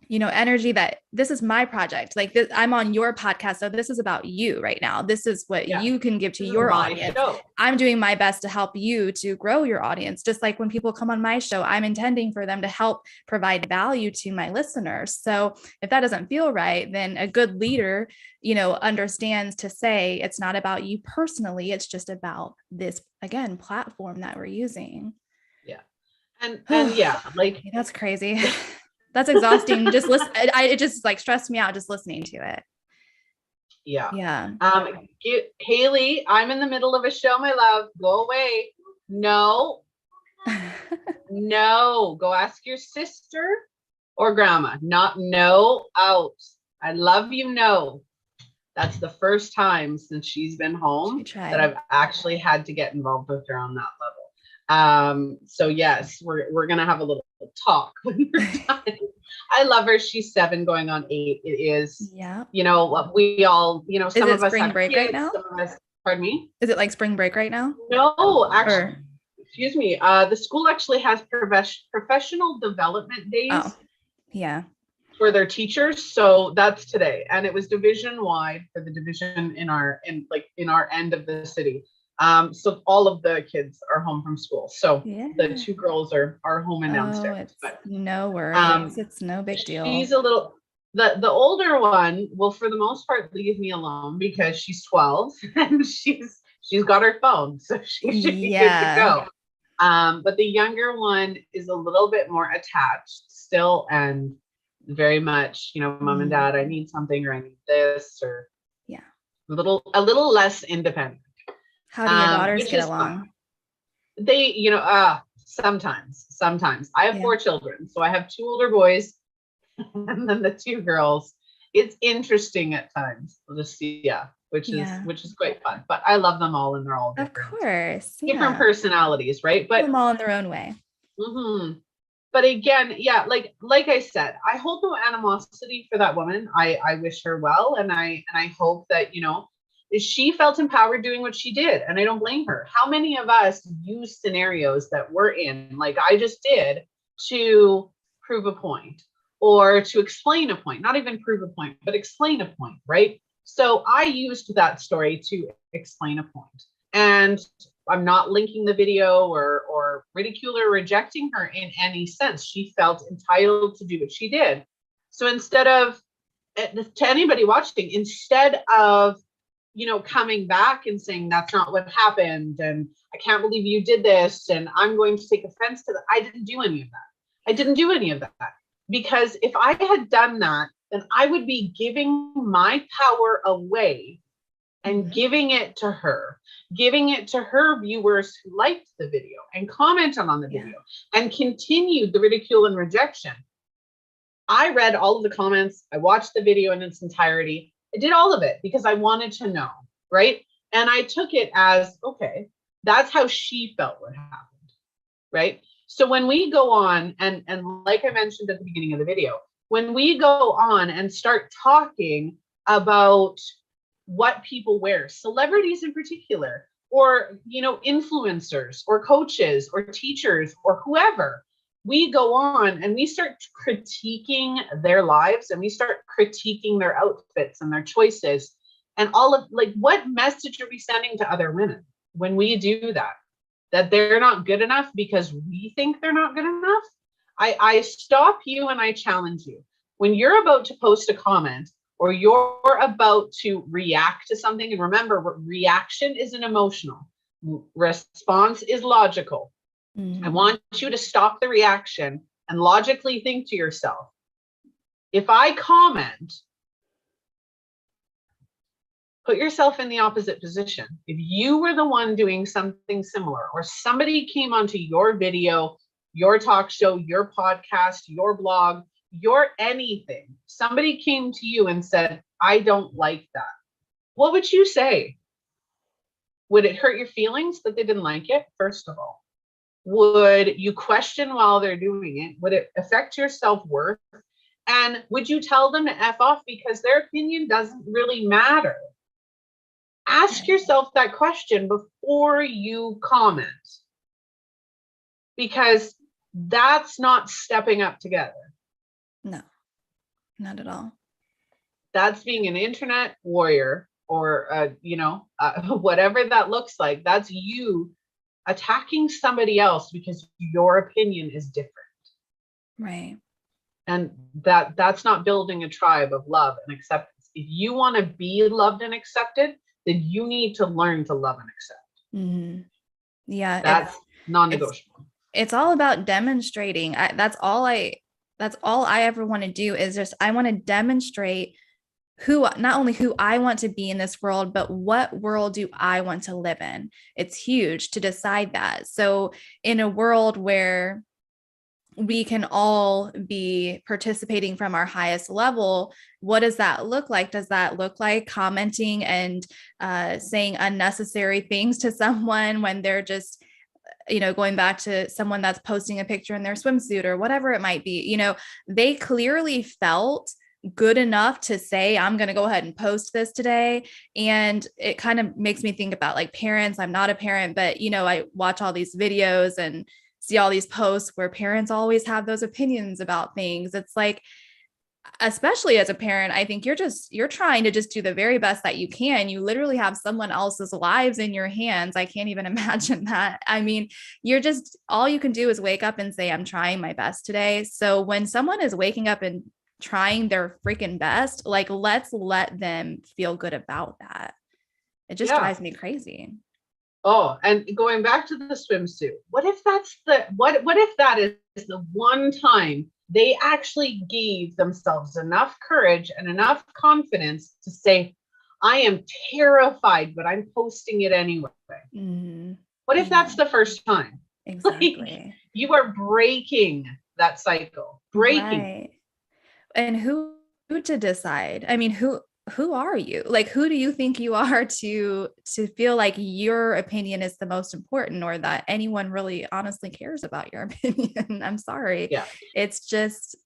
energy, that this is my project. Like this, I'm on your podcast. So this is about you right now. This is what you can give to your audience. I'm doing my best to help you to grow your audience. Just like when people come on my show, I'm intending for them to help provide value to my listeners. So if that doesn't feel right, then a good leader, understands to say, it's not about you personally. It's just about this, again, platform that we're using. Yeah. And like that's crazy. That's exhausting. Just listen. It just like stressed me out just listening to it. Yeah. Yeah. Haley, I'm in the middle of a show, my love. Go away. No. No. Go ask your sister or grandma. No. Out. I love you. No. That's the first time since she's been home that I've actually had to get involved with her on that level. So yes, we're gonna have a little talk when we're done. I love her. She's 7 going on 8. It is, we all, some of us spring break kids, right now. Some of us, pardon me? Is it like spring break right now? No, actually, excuse me. The school actually has professional development days. Oh, yeah. For their teachers. So that's today. And it was division wide for the division in our end of the city. So all of the kids are home from school. So the 2 girls are home and downstairs. But no worries. It's no big deal. She's a little, the older one will for the most part leave me alone because she's 12 and she's got her phone. So she should be good to go. But the younger one is a little bit more attached still, and very much, mom and dad, I need something, or I need this, or a little less independent. How do your daughters which get is along? fun. They, sometimes I have 4 children, so I have 2 older boys and then the 2 girls. It's interesting at times. Which is quite fun. But I love them all, and they're all different. Of course. Different personalities, right? But them all in their own way. But again, like I said, I hold no animosity for that woman. I wish her well, and I hope that, she felt empowered doing what she did, and I don't blame her. How many of us use scenarios that we're in, like I just did, to prove a point or to explain a point? Not even prove a point, but explain a point, right? So I used that story to explain a point. And I'm not linking the video or ridicule or rejecting her in any sense. She felt entitled to do what she did. So instead of, to anybody watching, instead of, coming back and saying, that's not what happened, and I can't believe you did this, and I'm going to take offense to that, I didn't do any of that. Because if I had done that, then I would be giving my power away and giving it to her viewers who liked the video and commented on the video and continued the ridicule and rejection. I read all of the comments. I watched the video in its entirety. I did all of it because I wanted to know, right? And I took it as, okay, that's how she felt what happened, right? So when we go on, and like I mentioned at the beginning of the video, when we go on and start talking about what people wear, celebrities in particular, or, influencers or coaches or teachers or whoever, we go on and we start critiquing their lives, and we start critiquing their outfits and their choices, and all of, like, what message are we sending to other women when we do that? That they're not good enough because we think they're not good enough? I stop you and I challenge you. When you're about to post a comment, or you're about to react to something, and remember, reaction is an emotional, response is logical. I want you to stop the reaction and logically think to yourself, if I comment, put yourself in the opposite position. If you were the one doing something similar, or somebody came onto your video, your talk show, your podcast, your blog, your anything, somebody came to you and said, I don't like that, what would you say? Would it hurt your feelings that they didn't like it? First of all, would you question while they're doing it? Would it affect your self-worth? And would you tell them to F off because their opinion doesn't really matter? Ask yourself that question before you comment, because that's not stepping up together. No, not at all. That's being an internet warrior, or, whatever that looks like. That's you attacking somebody else because your opinion is different. Right. And that's not building a tribe of love and acceptance. If you want to be loved and accepted, then you need to learn to love and accept. Yeah. That's non-negotiable. It's all about demonstrating. That's all I ever want to do, is just, I want to demonstrate not only who I want to be in this world, but what world do I want to live in? It's huge to decide that. So in a world where we can all be participating from our highest level, what does that look like? Does that look like commenting and saying unnecessary things to someone when they're just, going back to someone that's posting a picture in their swimsuit or whatever it might be? They clearly felt good enough to say, I'm going to go ahead and post this today. And it kind of makes me think about, like, parents. I'm not a parent, but, I watch all these videos and see all these posts where parents always have those opinions about things. It's like, especially as a parent, I think you're trying to just do the very best that you can. You literally have someone else's lives in your hands. I can't even imagine that. I mean, all you can do is wake up and say, I'm trying my best today. So when someone is waking up and trying their freaking best, like, let's let them feel good about that. It just drives me crazy. Oh, and going back to the swimsuit, what if that is the one time they actually gave themselves enough courage and enough confidence to say, I am terrified, but I'm posting it anyway. Mm-hmm. What if that's the first time? Exactly. Like, you are breaking that cycle, breaking. Right. And who to decide? I mean, who are you? Like, who do you think you are to feel like your opinion is the most important, or that anyone really honestly cares about your opinion? I'm sorry. Yeah. It's just,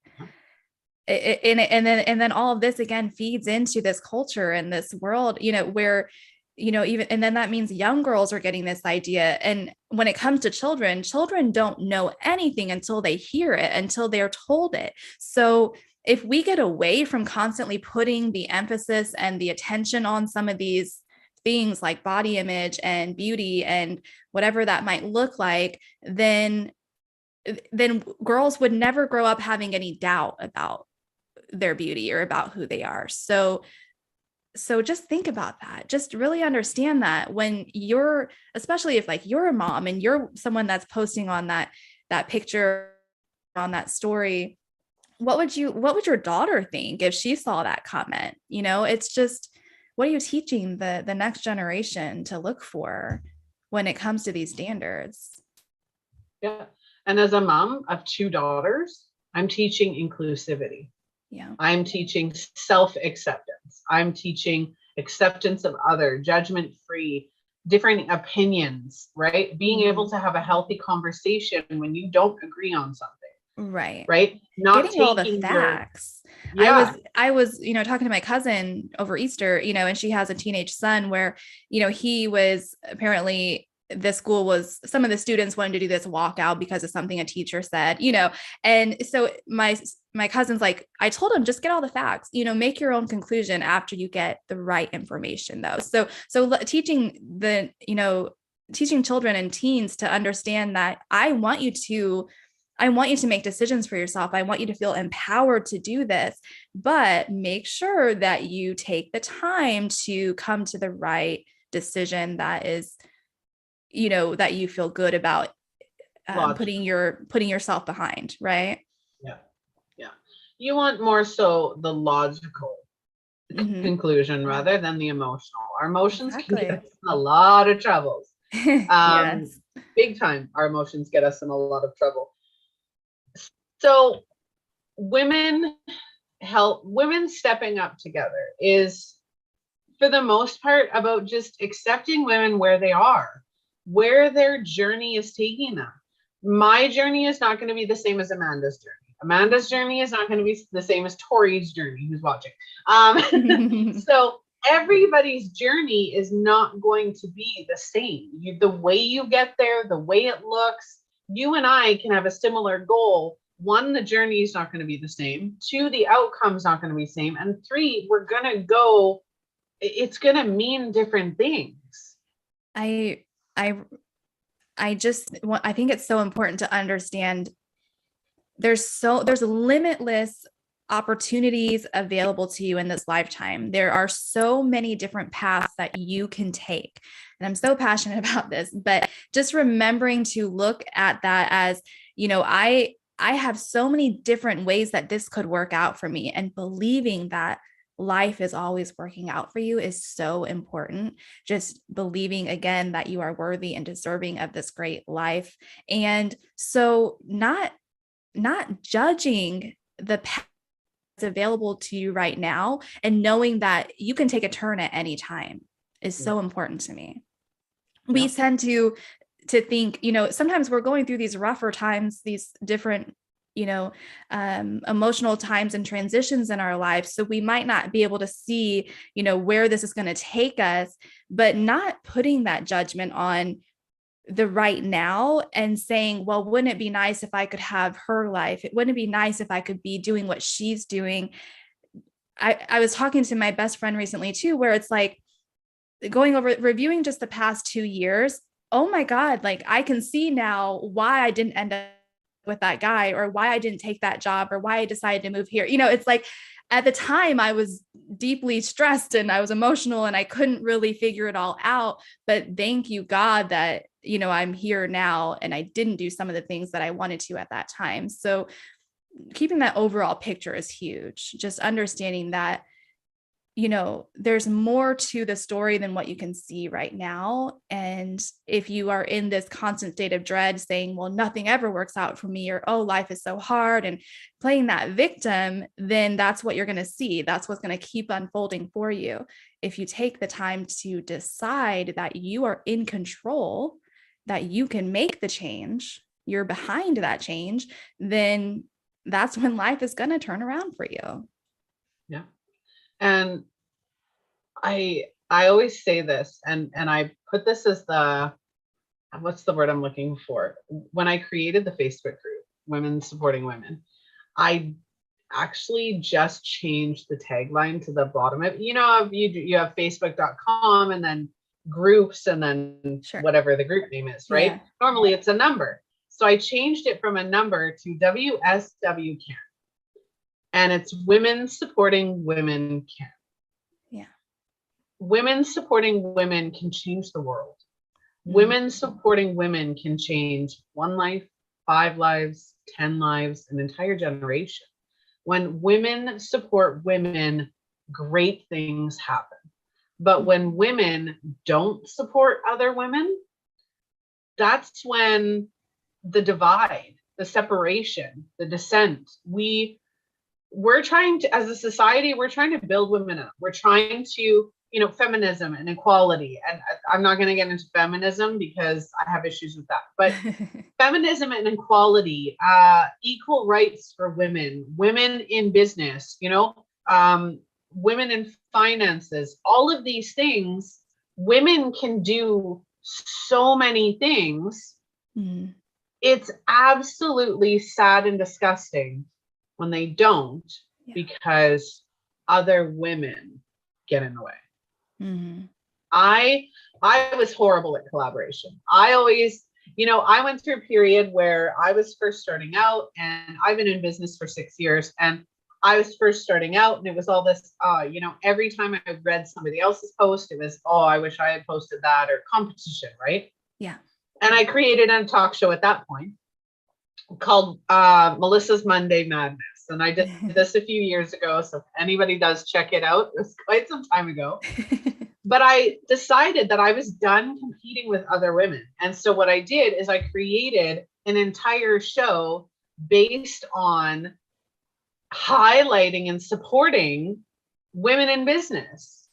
and then all of this again feeds into this culture and this world, where, even, and then that means young girls are getting this idea. And when it comes to children don't know anything until they hear it, until they're told it. So if we get away from constantly putting the emphasis and the attention on some of these things like body image and beauty and whatever that might look like, then girls would never grow up having any doubt about their beauty or about who they are. So just think about that. Just really understand that when you're, especially if like you're a mom and you're someone that's posting on that picture, on that story, what would your daughter think if she saw that comment? It's just, what are you teaching the next generation to look for when it comes to these standards? Yeah. And as a mom of 2 daughters, I'm teaching inclusivity. Yeah. I'm teaching self-acceptance. I'm teaching acceptance of other, judgment-free, different opinions, right? Being able to have a healthy conversation when you don't agree on something. Right. Not getting all the facts. I was, talking to my cousin over Easter, and she has a teenage son where, he was apparently, the school was, some of the students wanted to do this walkout because of something a teacher said, and so my cousin's like, I told him, just get all the facts, make your own conclusion after you get the right information though. So teaching children and teens to understand that I want you to make decisions for yourself. I want you to feel empowered to do this, but make sure that you take the time to come to the right decision that is, that you feel good about, putting yourself behind. Right. Yeah. Yeah. You want more so the logical conclusion rather than the emotional. Our emotions can get us in a lot of troubles. Yes. Big time. Our emotions get us in a lot of trouble. So women stepping up together is, for the most part, about just accepting women where they are, where their journey is taking them. My journey is not going to be the same as Amanda's journey. Amanda's journey is not going to be the same as Tori's journey, who's watching. So everybody's journey is not going to be the same. The way you get there, the way it looks, you and I can have a similar goal. 1, the journey is not going to be the same. 2, the outcome's not going to be the same. And 3, it's going to mean different things. I think it's so important to understand there's limitless opportunities available to you in this lifetime. There are so many different paths that you can take. And I'm so passionate about this, but just remembering to look at that as, I have so many different ways that this could work out for me, and believing that life is always working out for you is so important. Just believing again that you are worthy and deserving of this great life. And so not judging the path that's available to you right now, and knowing that you can take a turn at any time is so important to me. We tend to think, sometimes we're going through these rougher times, these different, emotional times and transitions in our lives. So we might not be able to see, where this is going to take us, but not putting that judgment on the right now and saying, well, wouldn't it be nice if I could have her life? Wouldn't it be nice if I could be doing what she's doing? I was talking to my best friend recently too, where it's like going over, reviewing just the past 2 years. Oh my God, like I can see now why I didn't end up with that guy, or why I didn't take that job, or why I decided to move here. It's like, at the time I was deeply stressed and I was emotional and I couldn't really figure it all out. But thank you, God, that, I'm here now and I didn't do some of the things that I wanted to at that time. So keeping that overall picture is huge. Just understanding that, there's more to the story than what you can see right now. And if you are in this constant state of dread saying, well, nothing ever works out for me, or, oh, life is so hard, and playing that victim, then that's what you're going to see. That's what's going to keep unfolding for you. If you take the time to decide that you are in control, that you can make the change, you're behind that change, then that's when life is going to turn around for you. Yeah. And I always say this, and I put this as what's the word I'm looking for? When I created the Facebook group, Women Supporting Women, I actually just changed the tagline to the bottom of, you have facebook.com and then groups and then whatever the group name is, right? Yeah. Normally it's a number. So I changed it from a number to WSW Can. And it's Women Supporting Women Can. Yeah. Women supporting women can change the world. Women supporting women can change one life, 5 lives, 10 lives, an entire generation. When women support women, great things happen. But when women don't support other women, that's when the divide, the separation, the dissent, we're trying to, as a society, we're trying to build women up. We're trying to, feminism and equality. And I'm not going to get into feminism because I have issues with that. But feminism and equality, equal rights for women, women in business, women in finances, all of these things, women can do so many things. It's absolutely sad and disgusting when they don't, because other women get in the way. I was horrible at collaboration. I always, I went through a period where I was first starting out, and I've been in business for 6 years, and I was first starting out, and it was all this, every time I read somebody else's post, it was, oh, I wish I had posted that, or competition, right? Yeah. And I created a talk show at that point called Melissa's Monday Madness. And I did this a few years ago. So if anybody does check it out, it was quite some time ago. But I decided that I was done competing with other women. And so what I did is I created an entire show based on highlighting and supporting women in business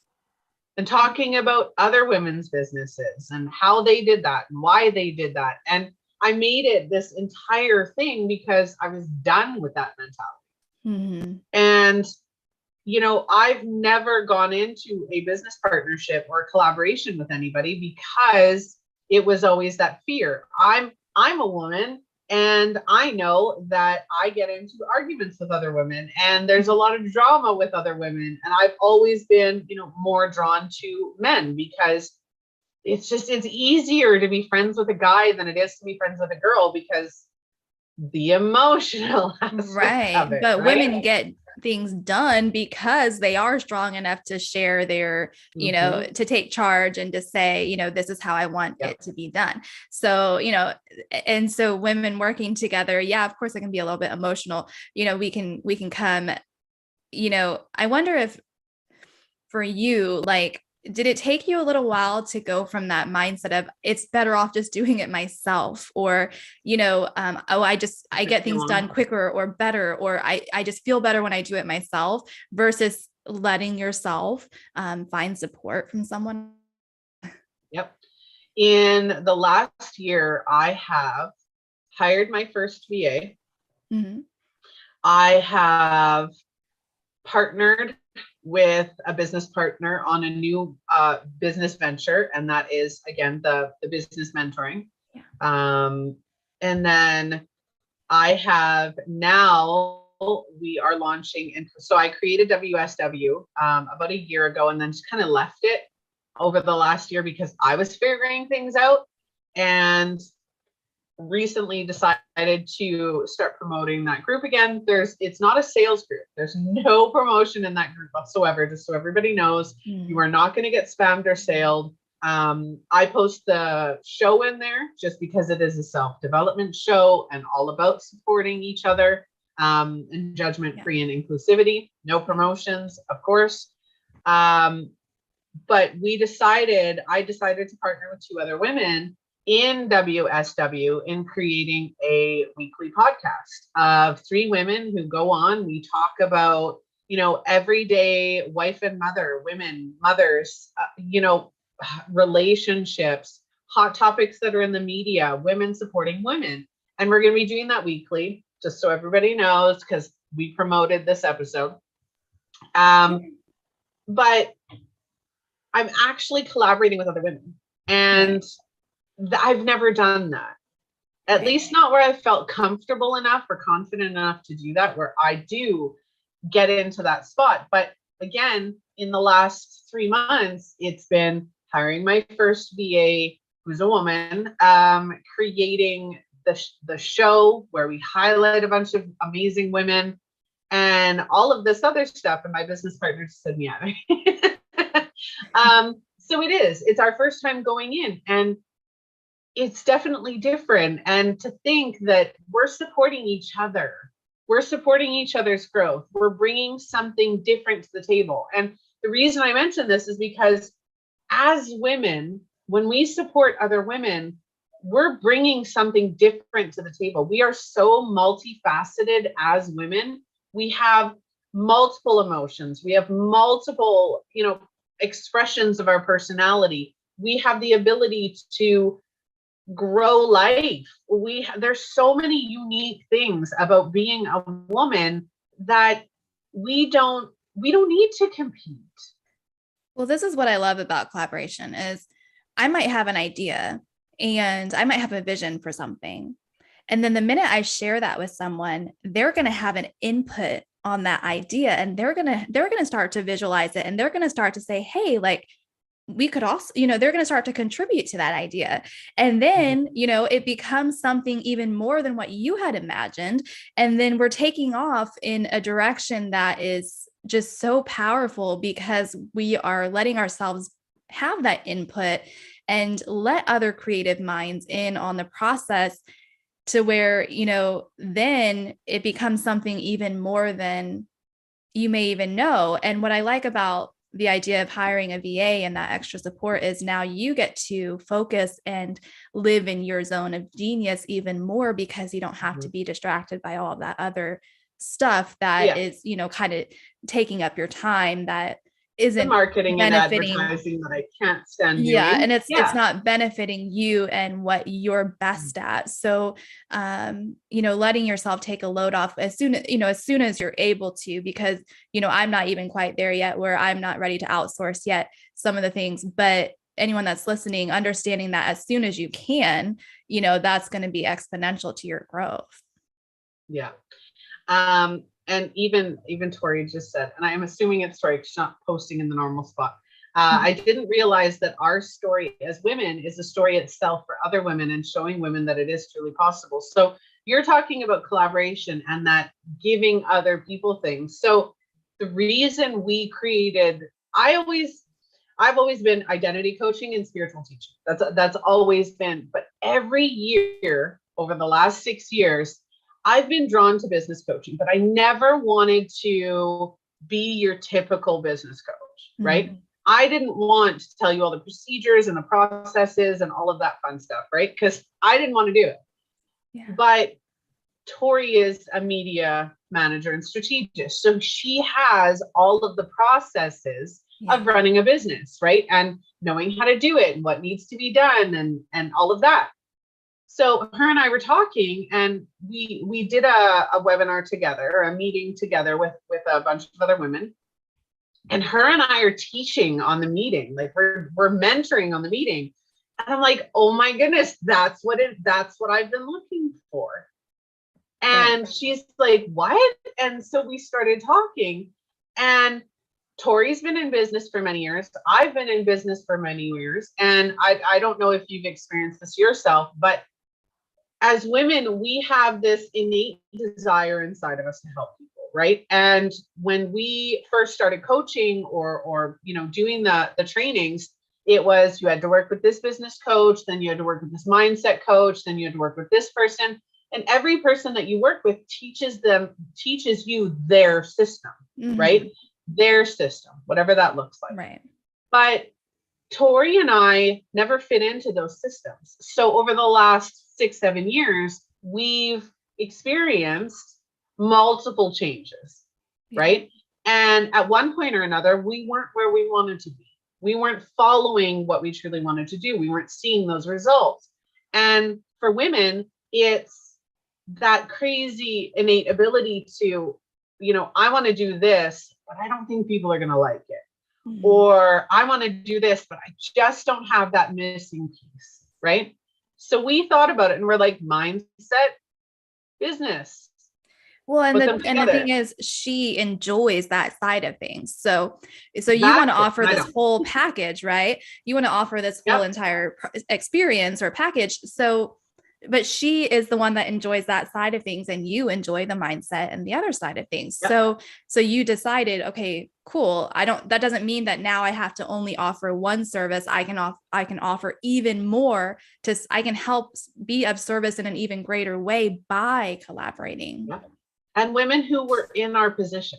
and talking about other women's businesses and how they did that and why they did that. And I made it this entire thing because I was done with that mentality. And, I've never gone into a business partnership or collaboration with anybody because it was always that fear. I'm a woman, and I know that I get into arguments with other women, and there's a lot of drama with other women. And I've always been, more drawn to men because it's easier to be friends with a guy than it is to be friends with a girl, because the emotional aspect right of it, but right? Women get things done because they are strong enough to share their to take charge and to say, this is how I want it to be done. So and so women working together, of course it can be a little bit emotional. We can come, I wonder if for you, did it take you a little while to go from that mindset of it's better off just doing it myself, or, I get things done quicker or better, or I just feel better when I do it myself, versus letting yourself find support from someone? Yep. In the last year, I have hired my first VA. I have partnered with a business partner on a new business venture, and that is again the business mentoring. And then I have now, we are launching, and so I created WSW about a year ago, and then just kind of left it over the last year because I was figuring things out. And recently decided to start promoting that group again. It's not a sales group. There's no promotion in that group whatsoever, just so everybody knows. You are not going to get spammed or sailed. I post the show in there just because it is a self-development show and all about supporting each other, and judgment-free and inclusivity. No promotions, of course. But I decided to partner with 2 other women in WSW in creating a weekly podcast of 3 women who go on. We talk about, everyday wife and mother, women, mothers, relationships, hot topics that are in the media, women supporting women. And we're going to be doing that weekly, just so everybody knows, because we promoted this episode. But I'm actually collaborating with other women, and I've never done that. At least not where I felt comfortable enough or confident enough to do that, where I do get into that spot. But again, in the last 3 months, it's been hiring my first VA, who's a woman, creating the show where we highlight a bunch of amazing women and all of this other stuff. And my business partner said, yeah. So it's our first time going in, and it's definitely different. And to think that we're supporting each other, we're supporting each other's growth, we're bringing something different to the table. And the reason I mention this is because as women, when we support other women, we're bringing something different to the table. We are so multifaceted as women. We have multiple emotions. We have multiple, expressions of our personality. We have the ability to grow life. There's so many unique things about being a woman that we don't need to compete. Well, this is what I love about collaboration is I might have an idea and I might have a vision for something. And then the minute I share that with someone, they're going to have an input on that idea, and they're going to start to visualize it, and they're going to start to say, hey, like, we could also, they're going to start to contribute to that idea. And then, it becomes something even more than what you had imagined. And then we're taking off in a direction that is just so powerful because we are letting ourselves have that input and let other creative minds in on the process, to where, then it becomes something even more than you may even know. And what I like about the idea of hiring a VA and that extra support is now you get to focus and live in your zone of genius even more, because you don't have to be distracted by all of that other stuff that is, kind of taking up your time, that isn't the marketing benefiting, and advertising that I can't stand doing. And it's not benefiting you and what you're best at. So, letting yourself take a load off as soon as you're able to, because, I'm not even quite there yet where I'm not ready to outsource yet some of the things, but anyone that's listening, understanding that as soon as you can, that's going to be exponential to your growth. Yeah. And even Tori just said, and I'm assuming it's Tori, she's not posting in the normal spot. I didn't realize that our story as women is a story itself for other women, and showing women that it is truly possible. So you're talking about collaboration and that giving other people things. So the reason we created, I've always been identity coaching and spiritual teaching. That's always been, but every year over the last 6 years, I've been drawn to business coaching, but I never wanted to be your typical business coach, right? I didn't want to tell you all the procedures and the processes and all of that fun stuff, right? Because I didn't want to do it. Yeah. But Tori is a media manager and strategist. So she has all of the processes of running a business, right? And knowing how to do it and what needs to be done and all of that. So her and I were talking, and we did a webinar together, a meeting together with a bunch of other women. And her and I are teaching on the meeting, like we're mentoring on the meeting. And I'm like, oh my goodness, that's what I've been looking for. And she's like, what? And so we started talking, and Tori's been in business for many years. I've been in business for many years. And I don't know if you've experienced this yourself, but as women, we have this innate desire inside of us to help people, right? And when we first started coaching or doing the trainings, it was you had to work with this business coach, then you had to work with this mindset coach, then you had to work with this person. And every person that you work with teaches you their system, right? Their system, whatever that looks like. Right. But Tori and I never fit into those systems. So over the last 6-7 years, we've experienced multiple changes, right? And at one point or another, we weren't where we wanted to be. We weren't following what we truly wanted to do. We weren't seeing those results. And for women, it's that crazy innate ability to, I want to do this, but I don't think people are going to like it. Or I want to do this, but I just don't have that missing piece, right? So we thought about it and we're like, mindset, business. Well, and the thing is, she enjoys that side of things. So you want to offer this whole package, right? You want to offer this whole entire experience or package. So, but she is the one that enjoys that side of things, and you enjoy the mindset and the other side of things. So you decided, okay, cool. That doesn't mean that now I have to only offer one service. I can offer even more I can help be of service in an even greater way by collaborating. And women who were in our position.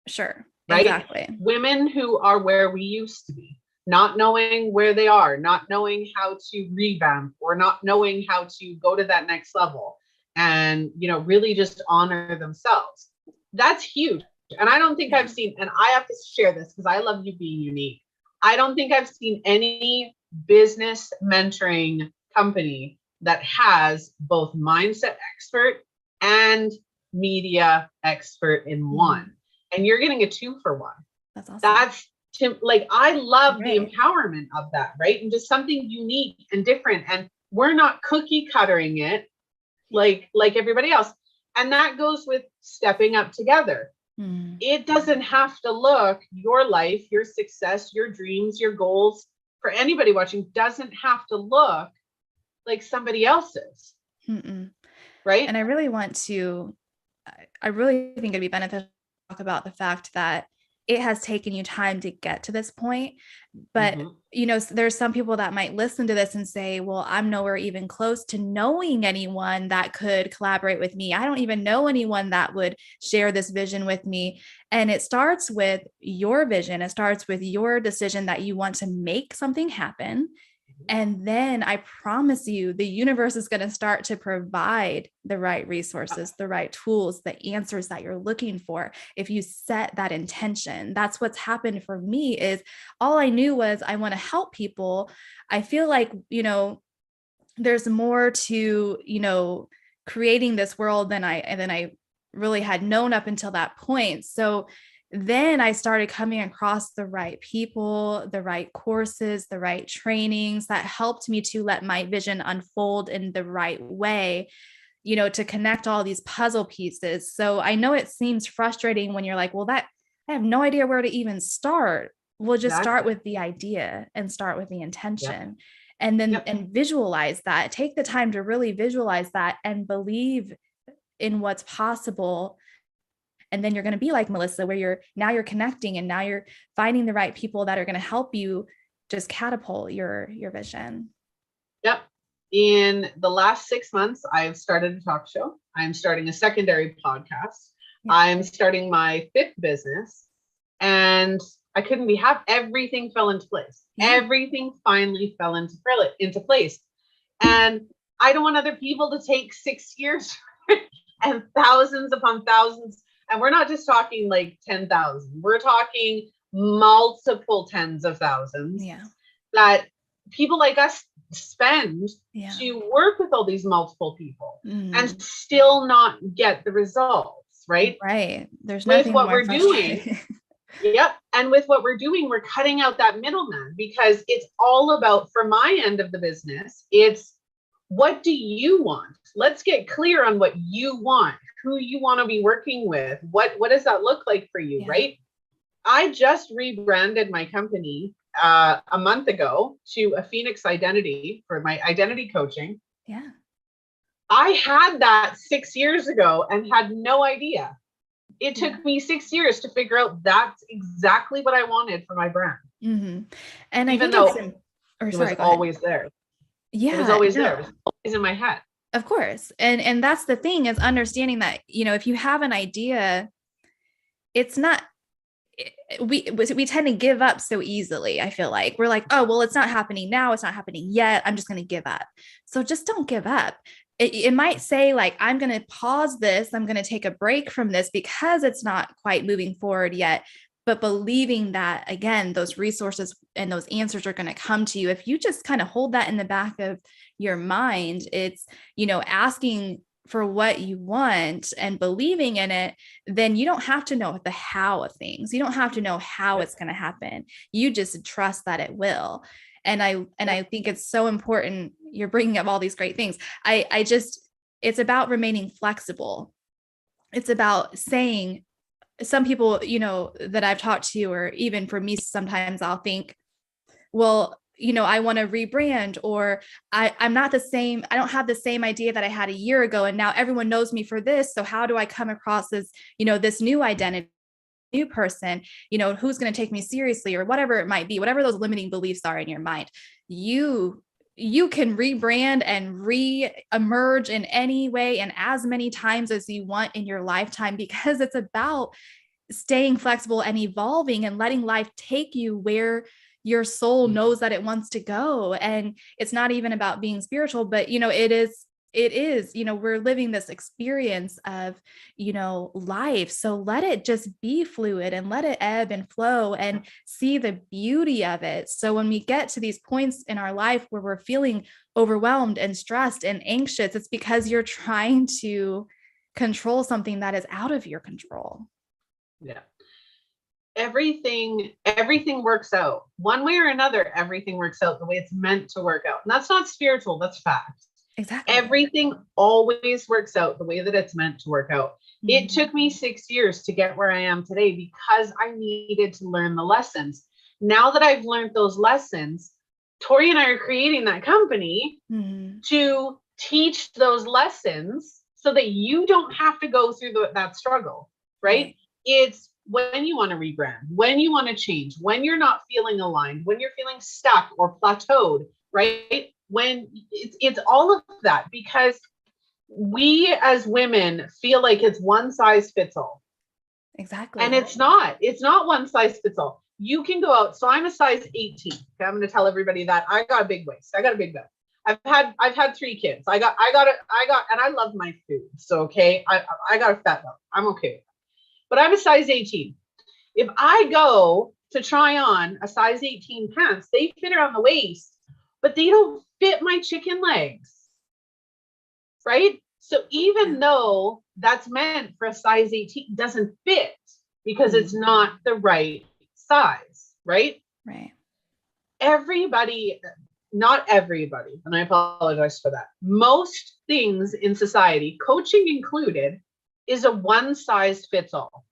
Sure. Right? Exactly. Women who are where we used to be, not knowing where they are, not knowing how to revamp, or not knowing how to go to that next level and, really just honor themselves. That's huge. And I don't think I've seen, and I have to share this because I love you being unique. I don't think I've seen any business mentoring company that has both mindset expert and media expert in one. And you're getting a 2-for-1. That's awesome. That's I love the empowerment of that, right? And just something unique and different. And we're not cookie cuttering it like everybody else. And that goes with stepping up together. It doesn't have to look, your life, your success, your dreams, your goals, for anybody watching, doesn't have to look like somebody else's. Right? And I really think it'd be beneficial to talk about the fact that it has taken you time to get to this point. But, there's some people that might listen to this and say, well, I'm nowhere even close to knowing anyone that could collaborate with me. I don't even know anyone that would share this vision with me. And it starts with your vision. It starts with your decision that you want to make something happen. And then I promise you, the universe is going to start to provide the right resources, the right tools, the answers that you're looking for. If you set that intention, that's what's happened for me. Is all I knew was I want to help people. I feel like, there's more to, creating this world than I really had known up until that point. So then I started coming across the right people, the right courses, the right trainings that helped me to let my vision unfold in the right way, to connect all these puzzle pieces. So I know it seems frustrating when you're like, well, I have no idea where to even start. We'll just start with the idea and start with the intention. And then and visualize that. Take the time to really visualize that and believe in what's possible. And then you're going to be like Melissa, where you're connecting, and now you're finding the right people that are going to help you just catapult your vision. Yep. In the last 6 months, I've started a talk show. I'm starting a secondary podcast. I'm starting my 5th business, and I couldn't be happy. Everything fell into place. Everything finally fell into place. And I don't want other people to take 6 years and thousands upon thousands. And we're not just talking like 10,000. We're talking multiple tens of thousands that people like us spend to work with all these multiple people and still not get the results, right? Right. There's nothing with what more we're doing. And with what we're doing, we're cutting out that middleman, because it's all about, for my end of the business, it's what do you want? Let's get clear on what you want, who you want to be working with. What does that look like for you, right? I just rebranded my company a month ago to a Phoenix Identity for my identity coaching. I had that 6 years ago and had no idea. It took me 6 years to figure out that's exactly what I wanted for my brand. Mm-hmm. And even I think though it was always there. Yeah. It was always there. It was always in my head. Of course. And that's the thing, is understanding that, if you have an idea, it's not, we tend to give up so easily. I feel like we're like, oh, well, it's not happening now. It's not happening yet. I'm just going to give up. So just don't give up. It might say like, I'm going to pause this. I'm going to take a break from this because it's not quite moving forward yet. But believing that, again, those resources and those answers are going to come to you. If you just kind of hold that in the back of your mind, it's, asking for what you want and believing in it, then you don't have to know the how of things. You don't have to know how it's going to happen. You just trust that it will. And I think it's so important. You're bringing up all these great things. It's about remaining flexible. It's about saying, some people, that I've talked to, or even for me, sometimes I'll think, well, I want to rebrand, or I'm not the same. I don't have the same idea that I had a year ago. And now everyone knows me for this. So how do I come across as, this new identity, new person, who's going to take me seriously, or whatever it might be, whatever those limiting beliefs are in your mind, you can rebrand and re-emerge in any way and as many times as you want in your lifetime, because it's about staying flexible and evolving and letting life take you where your soul knows that it wants to go. And it's not even about being spiritual, but it is, we're living this experience of, life. So let it just be fluid and let it ebb and flow and see the beauty of it. So when we get to these points in our life where we're feeling overwhelmed and stressed and anxious, it's because you're trying to control something that is out of your control. Yeah. Everything works out one way or another. Everything works out the way it's meant to work out. And that's not spiritual, that's fact. Exactly. Everything always works out the way that it's meant to work out. Mm-hmm. It took me 6 years to get where I am today because I needed to learn the lessons. Now that I've learned those lessons, Tori and I are creating that company to teach those lessons so that you don't have to go through that struggle, right? It's when you want to rebrand, when you want to change, when you're not feeling aligned, when you're feeling stuck or plateaued, right? When it's all of that, because we as women feel like it's one size fits all. Exactly. And it's not one size fits all. You can go out. So I'm a size 18. Okay, I'm going to tell everybody that I got a big waist. I got a big belly. I've had 3 kids. I got, and I love my food. So, okay, I got a fat belly. I'm okay with that. But I'm a size 18. If I go to try on a size 18 pants, they fit around the waist, but they don't fit my chicken legs, right? So even though that's meant for a size 18, it doesn't fit because it's not the right size, right? Right. Everybody, not everybody, and I apologize for that. Most things in society, coaching included, is a one size fits all.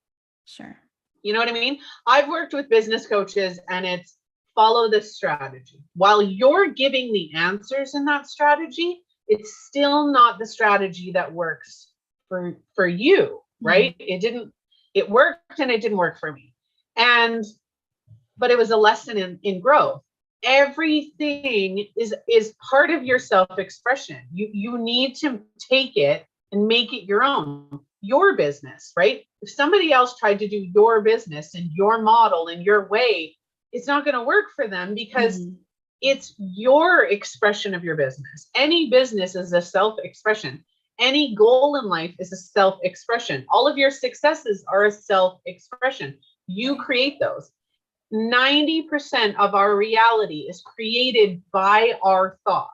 Sure. You know what I mean? I've worked with business coaches and it's follow this strategy. While you're giving the answers in that strategy, it's still not the strategy that works for you, right? It worked and it didn't work for me. But it was a lesson in growth. Everything is part of your self-expression. You need to take it and make it your own, your business, right? If somebody else tried to do your business and your model and your way, it's not going to work for them because it's your expression of your business. Any business is a self-expression. Any goal in life is a self-expression. All of your successes are a self-expression. You create those. 90% of our reality is created by our thoughts,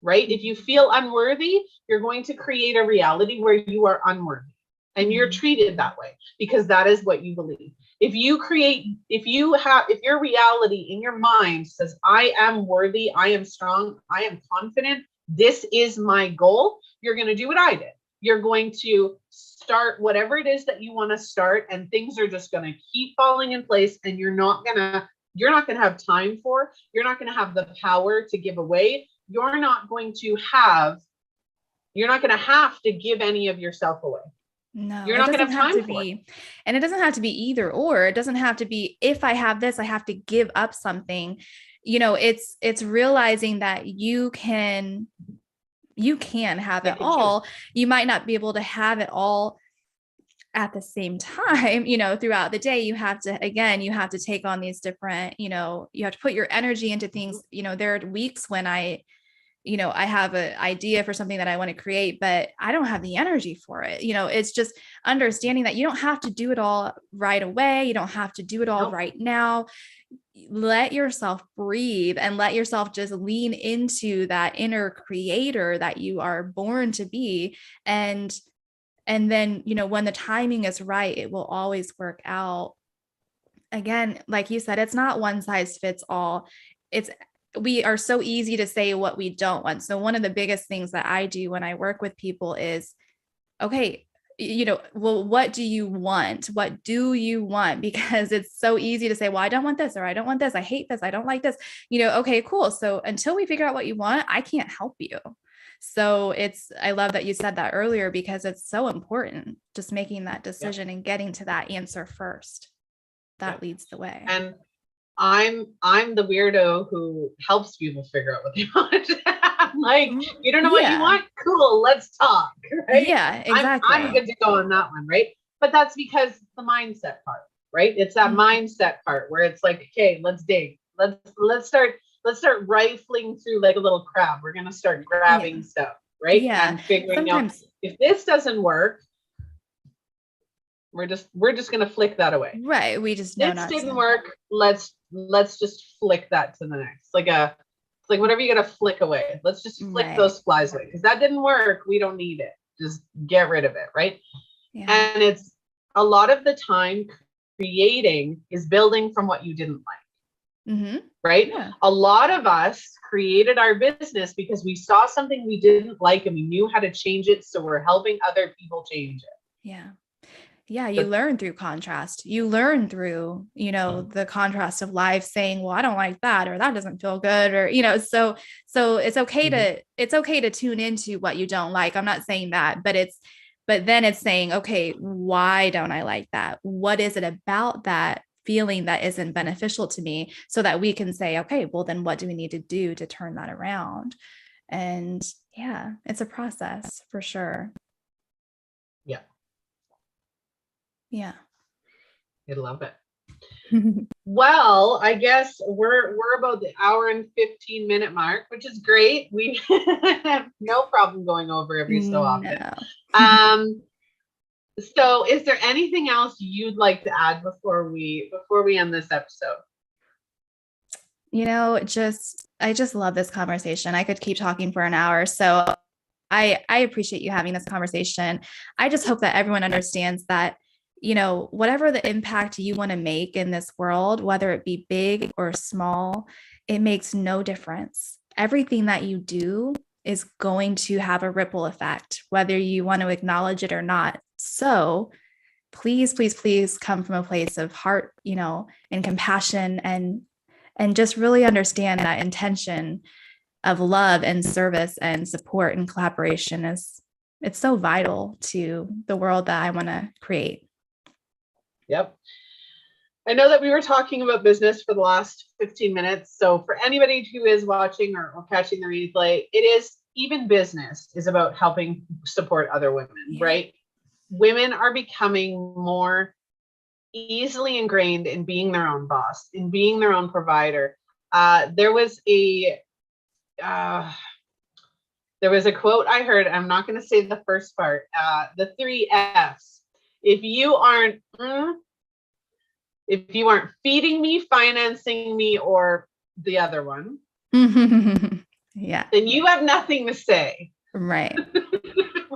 right? If you feel unworthy, you're going to create a reality where you are unworthy and you're treated that way because that is what you believe. If your reality in your mind says, I am worthy, I am strong, I am confident, this is my goal, you're going to do what I did. You're going to start whatever it is that you want to start, and things are just going to keep falling in place, and you're not going to have time for, you're not going to have the power to give away. You're not going to have You're not going to have to give any of yourself away. No, you're not going to have time for it. And it doesn't have to be either or. It doesn't have to be, if I have this, I have to give up something. It's realizing that you can have it all. You might not be able to have it all at the same time, throughout the day. You have to take on these different, you have to put your energy into things. There are weeks when I have an idea for something that I want to create, but I don't have the energy for it. It's just understanding that you don't have to do it all right away. You don't have to do it all right now. Let yourself breathe and let yourself just lean into that inner creator that you are born to be. And then, when the timing is right, it will always work out. Again, like you said, it's not one size fits all. We are so easy to say what we don't want. So one of the biggest things that I do when I work with people is, okay, well, what do you want? What do you want? Because it's so easy to say, well, I don't want this, or I don't want this. I hate this. I don't like this. Okay, cool. So until we figure out what you want, I can't help you. So I love that you said that earlier, because it's so important, just making that decision and getting to that answer first. That leads the way. And I'm the weirdo who helps people figure out what they want. Like, you don't know what you want? Cool, let's talk. Right? Yeah, exactly. I'm good to go on that one, right? But that's because the mindset part, right? It's that mindset part where it's like, okay, let's dig. Let's start rifling through like a little crab. We're gonna start grabbing stuff, right? Yeah. And figuring out if this doesn't work, we're just gonna flick that away. Right. We just know this didn't work. Let's just flick that to the next. It's like whatever you gotta flick away. Let's just flick those flies away, because that didn't work. We don't need it. Just get rid of it, right? Yeah. And it's a lot of the time, creating is building from what you didn't like. Right? Yeah. A lot of us created our business because we saw something we didn't like and we knew how to change it. So we're helping other people change it. Yeah. Yeah. You learn through contrast. You learn through, the contrast of life saying, well, I don't like that, or that doesn't feel good, or, so it's okay it's okay to tune into what you don't like. I'm not saying that, but then it's saying, okay, why don't I like that? What is it about that feeling that isn't beneficial to me, so that we can say, okay, well, then what do we need to do to turn that around? And yeah, it's a process for sure. Yeah. Yeah. I love it. Well, I guess we're about the hour and 15-minute mark, which is great. We have no problem going over every so often. So is there anything else you'd like to add before we end this episode? I just love this conversation. I could keep talking for an hour. So I appreciate you having this conversation. I just hope that everyone understands that, whatever the impact you want to make in this world, whether it be big or small, it makes no difference. Everything that you do is going to have a ripple effect, whether you want to acknowledge it or not. So please, please, please come from a place of heart, and compassion, and just really understand that intention of love and service and support and collaboration it's so vital to the world that I want to create. Yep. I know that we were talking about business for the last 15 minutes. So for anybody who is watching or catching the replay, even business is about helping support other women, right? Women are becoming more easily ingrained in being their own boss, in being their own provider. There was a quote I heard. I'm not going to say the first part. The 3 F's. If you aren't feeding me, financing me, or the other one, then you have nothing to say. Right.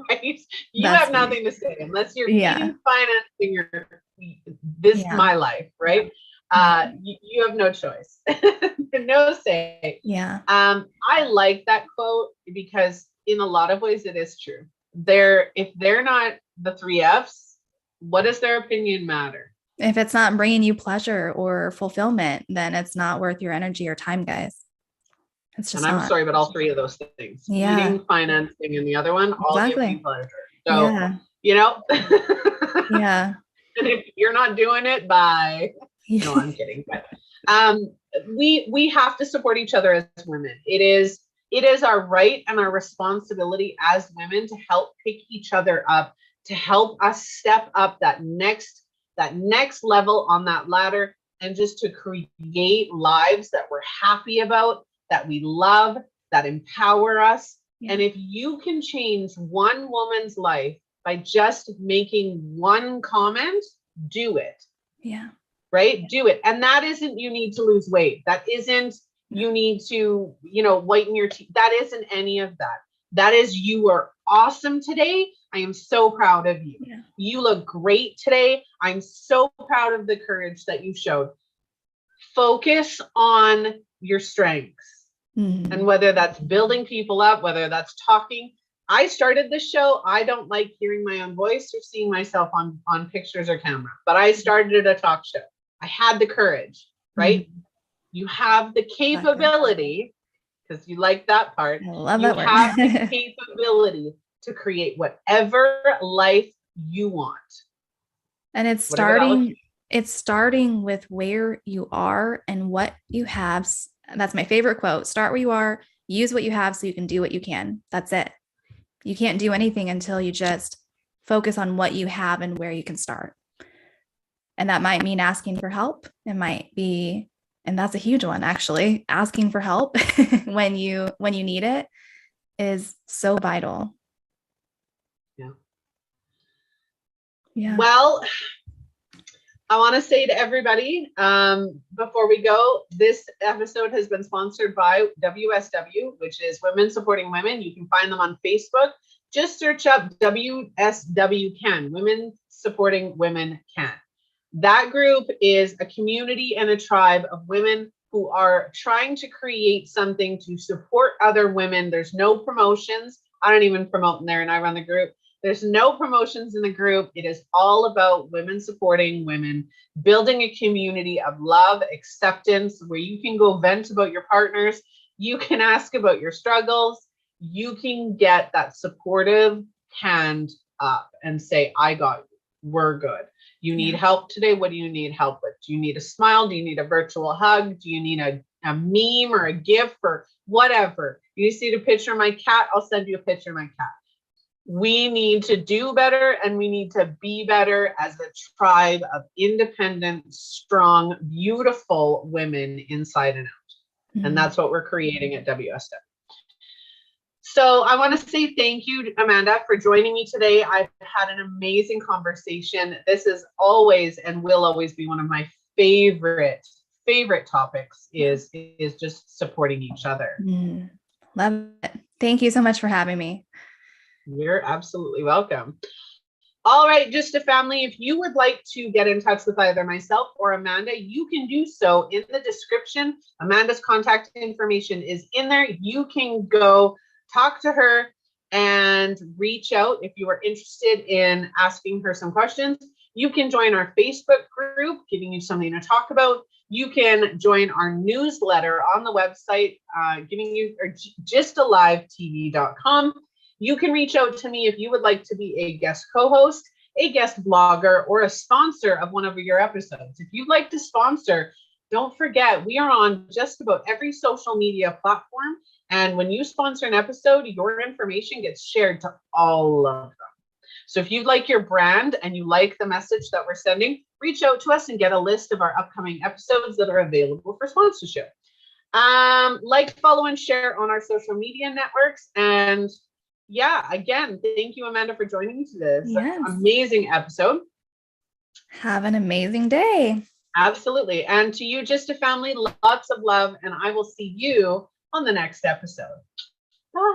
Right. You have nothing to say unless you're feeding, financing my life, right? You have no choice. No say. Yeah. I like that quote because in a lot of ways it is true. If they're not the 3 F's, what does their opinion matter? If it's not bringing you pleasure or fulfillment, then it's not worth your energy or time, guys. It's just And I'm not. sorry, but all three of those things, eating, financing, and the other one, all give me pleasure. So, you know, yeah. And if you're not doing it, bye. No, I'm kidding. But we have to support each other as women. It is our right and our responsibility as women to help pick each other up, to help us step up that next level on that ladder, and just to create lives that we're happy about, that we love, that empower us. And if you can change one woman's life by just making one comment, do it. Yeah. Right? Do it. And that isn't you need to lose weight. That isn't you need to, whiten your teeth. That isn't any of that. That is, you are awesome today. I am so proud of you. Yeah. You look great today. I'm so proud of the courage that you showed. Focus on your strengths. Mm-hmm. And whether that's building people up, whether that's talking. I started this show. I don't like hearing my own voice or seeing myself on pictures or camera, but I started a talk show. I had the courage, right? Mm-hmm. You have the capability, because you like that part. I love that word. You have the capability to create whatever life you want. And it's starting with where you are and what you have. That's my favorite quote. Start where you are, use what you have so you can do what you can. That's it. You can't do anything until you just focus on what you have and where you can start. And that might mean asking for help. It might be, and that's a huge one, actually, asking for help when you need it is so vital. Yeah. Well, I want to say to everybody, before we go, this episode has been sponsored by WSW, which is Women Supporting Women. You can find them on Facebook. Just search up WSW Can, Women Supporting Women Can. That group is a community and a tribe of women who are trying to create something to support other women. There's no promotions. I don't even promote in there, and I run the group. There's no promotions in the group. It is all about women supporting women, building a community of love, acceptance, where you can go vent about your partners. You can ask about your struggles. You can get that supportive hand up and say, I got you. We're good. You need help today. What do you need help with? Do you need a smile? Do you need a virtual hug? Do you need a meme or a GIF or whatever? You see the picture of my cat? I'll send you a picture of my cat. We need to do better, and we need to be better as a tribe of independent, strong, beautiful women inside and out. Mm-hmm. And that's what we're creating at WSW. So I want to say thank you, Amanda, for joining me today. I've had an amazing conversation. This is always and will always be one of my favorite topics is just supporting each other. Love it. Thank you so much for having me. You're absolutely welcome. All right, just a family, if you would like to get in touch with either myself or Amanda, you can do so in the description. Amanda's contact information is in there. You can go talk to her and reach out if you are interested in asking her some questions. You can join our Facebook group, giving you something to talk about. You can join our newsletter on the website, giving you gistalivetv.com. You can reach out to me if you would like to be a guest co-host, a guest blogger, or a sponsor of one of your episodes. If you'd like to sponsor, don't forget, we are on just about every social media platform. And when you sponsor an episode, your information gets shared to all of them. So if you'd like your brand and you like the message that we're sending, reach out to us and get a list of our upcoming episodes that are available for sponsorship. Like, follow, and share on our social media networks. And yeah, again, thank you, Amanda, for joining me today. Yes. Amazing episode. Have an amazing day. Absolutely. And to you, just a family, lots of love. And I will see you on the next episode.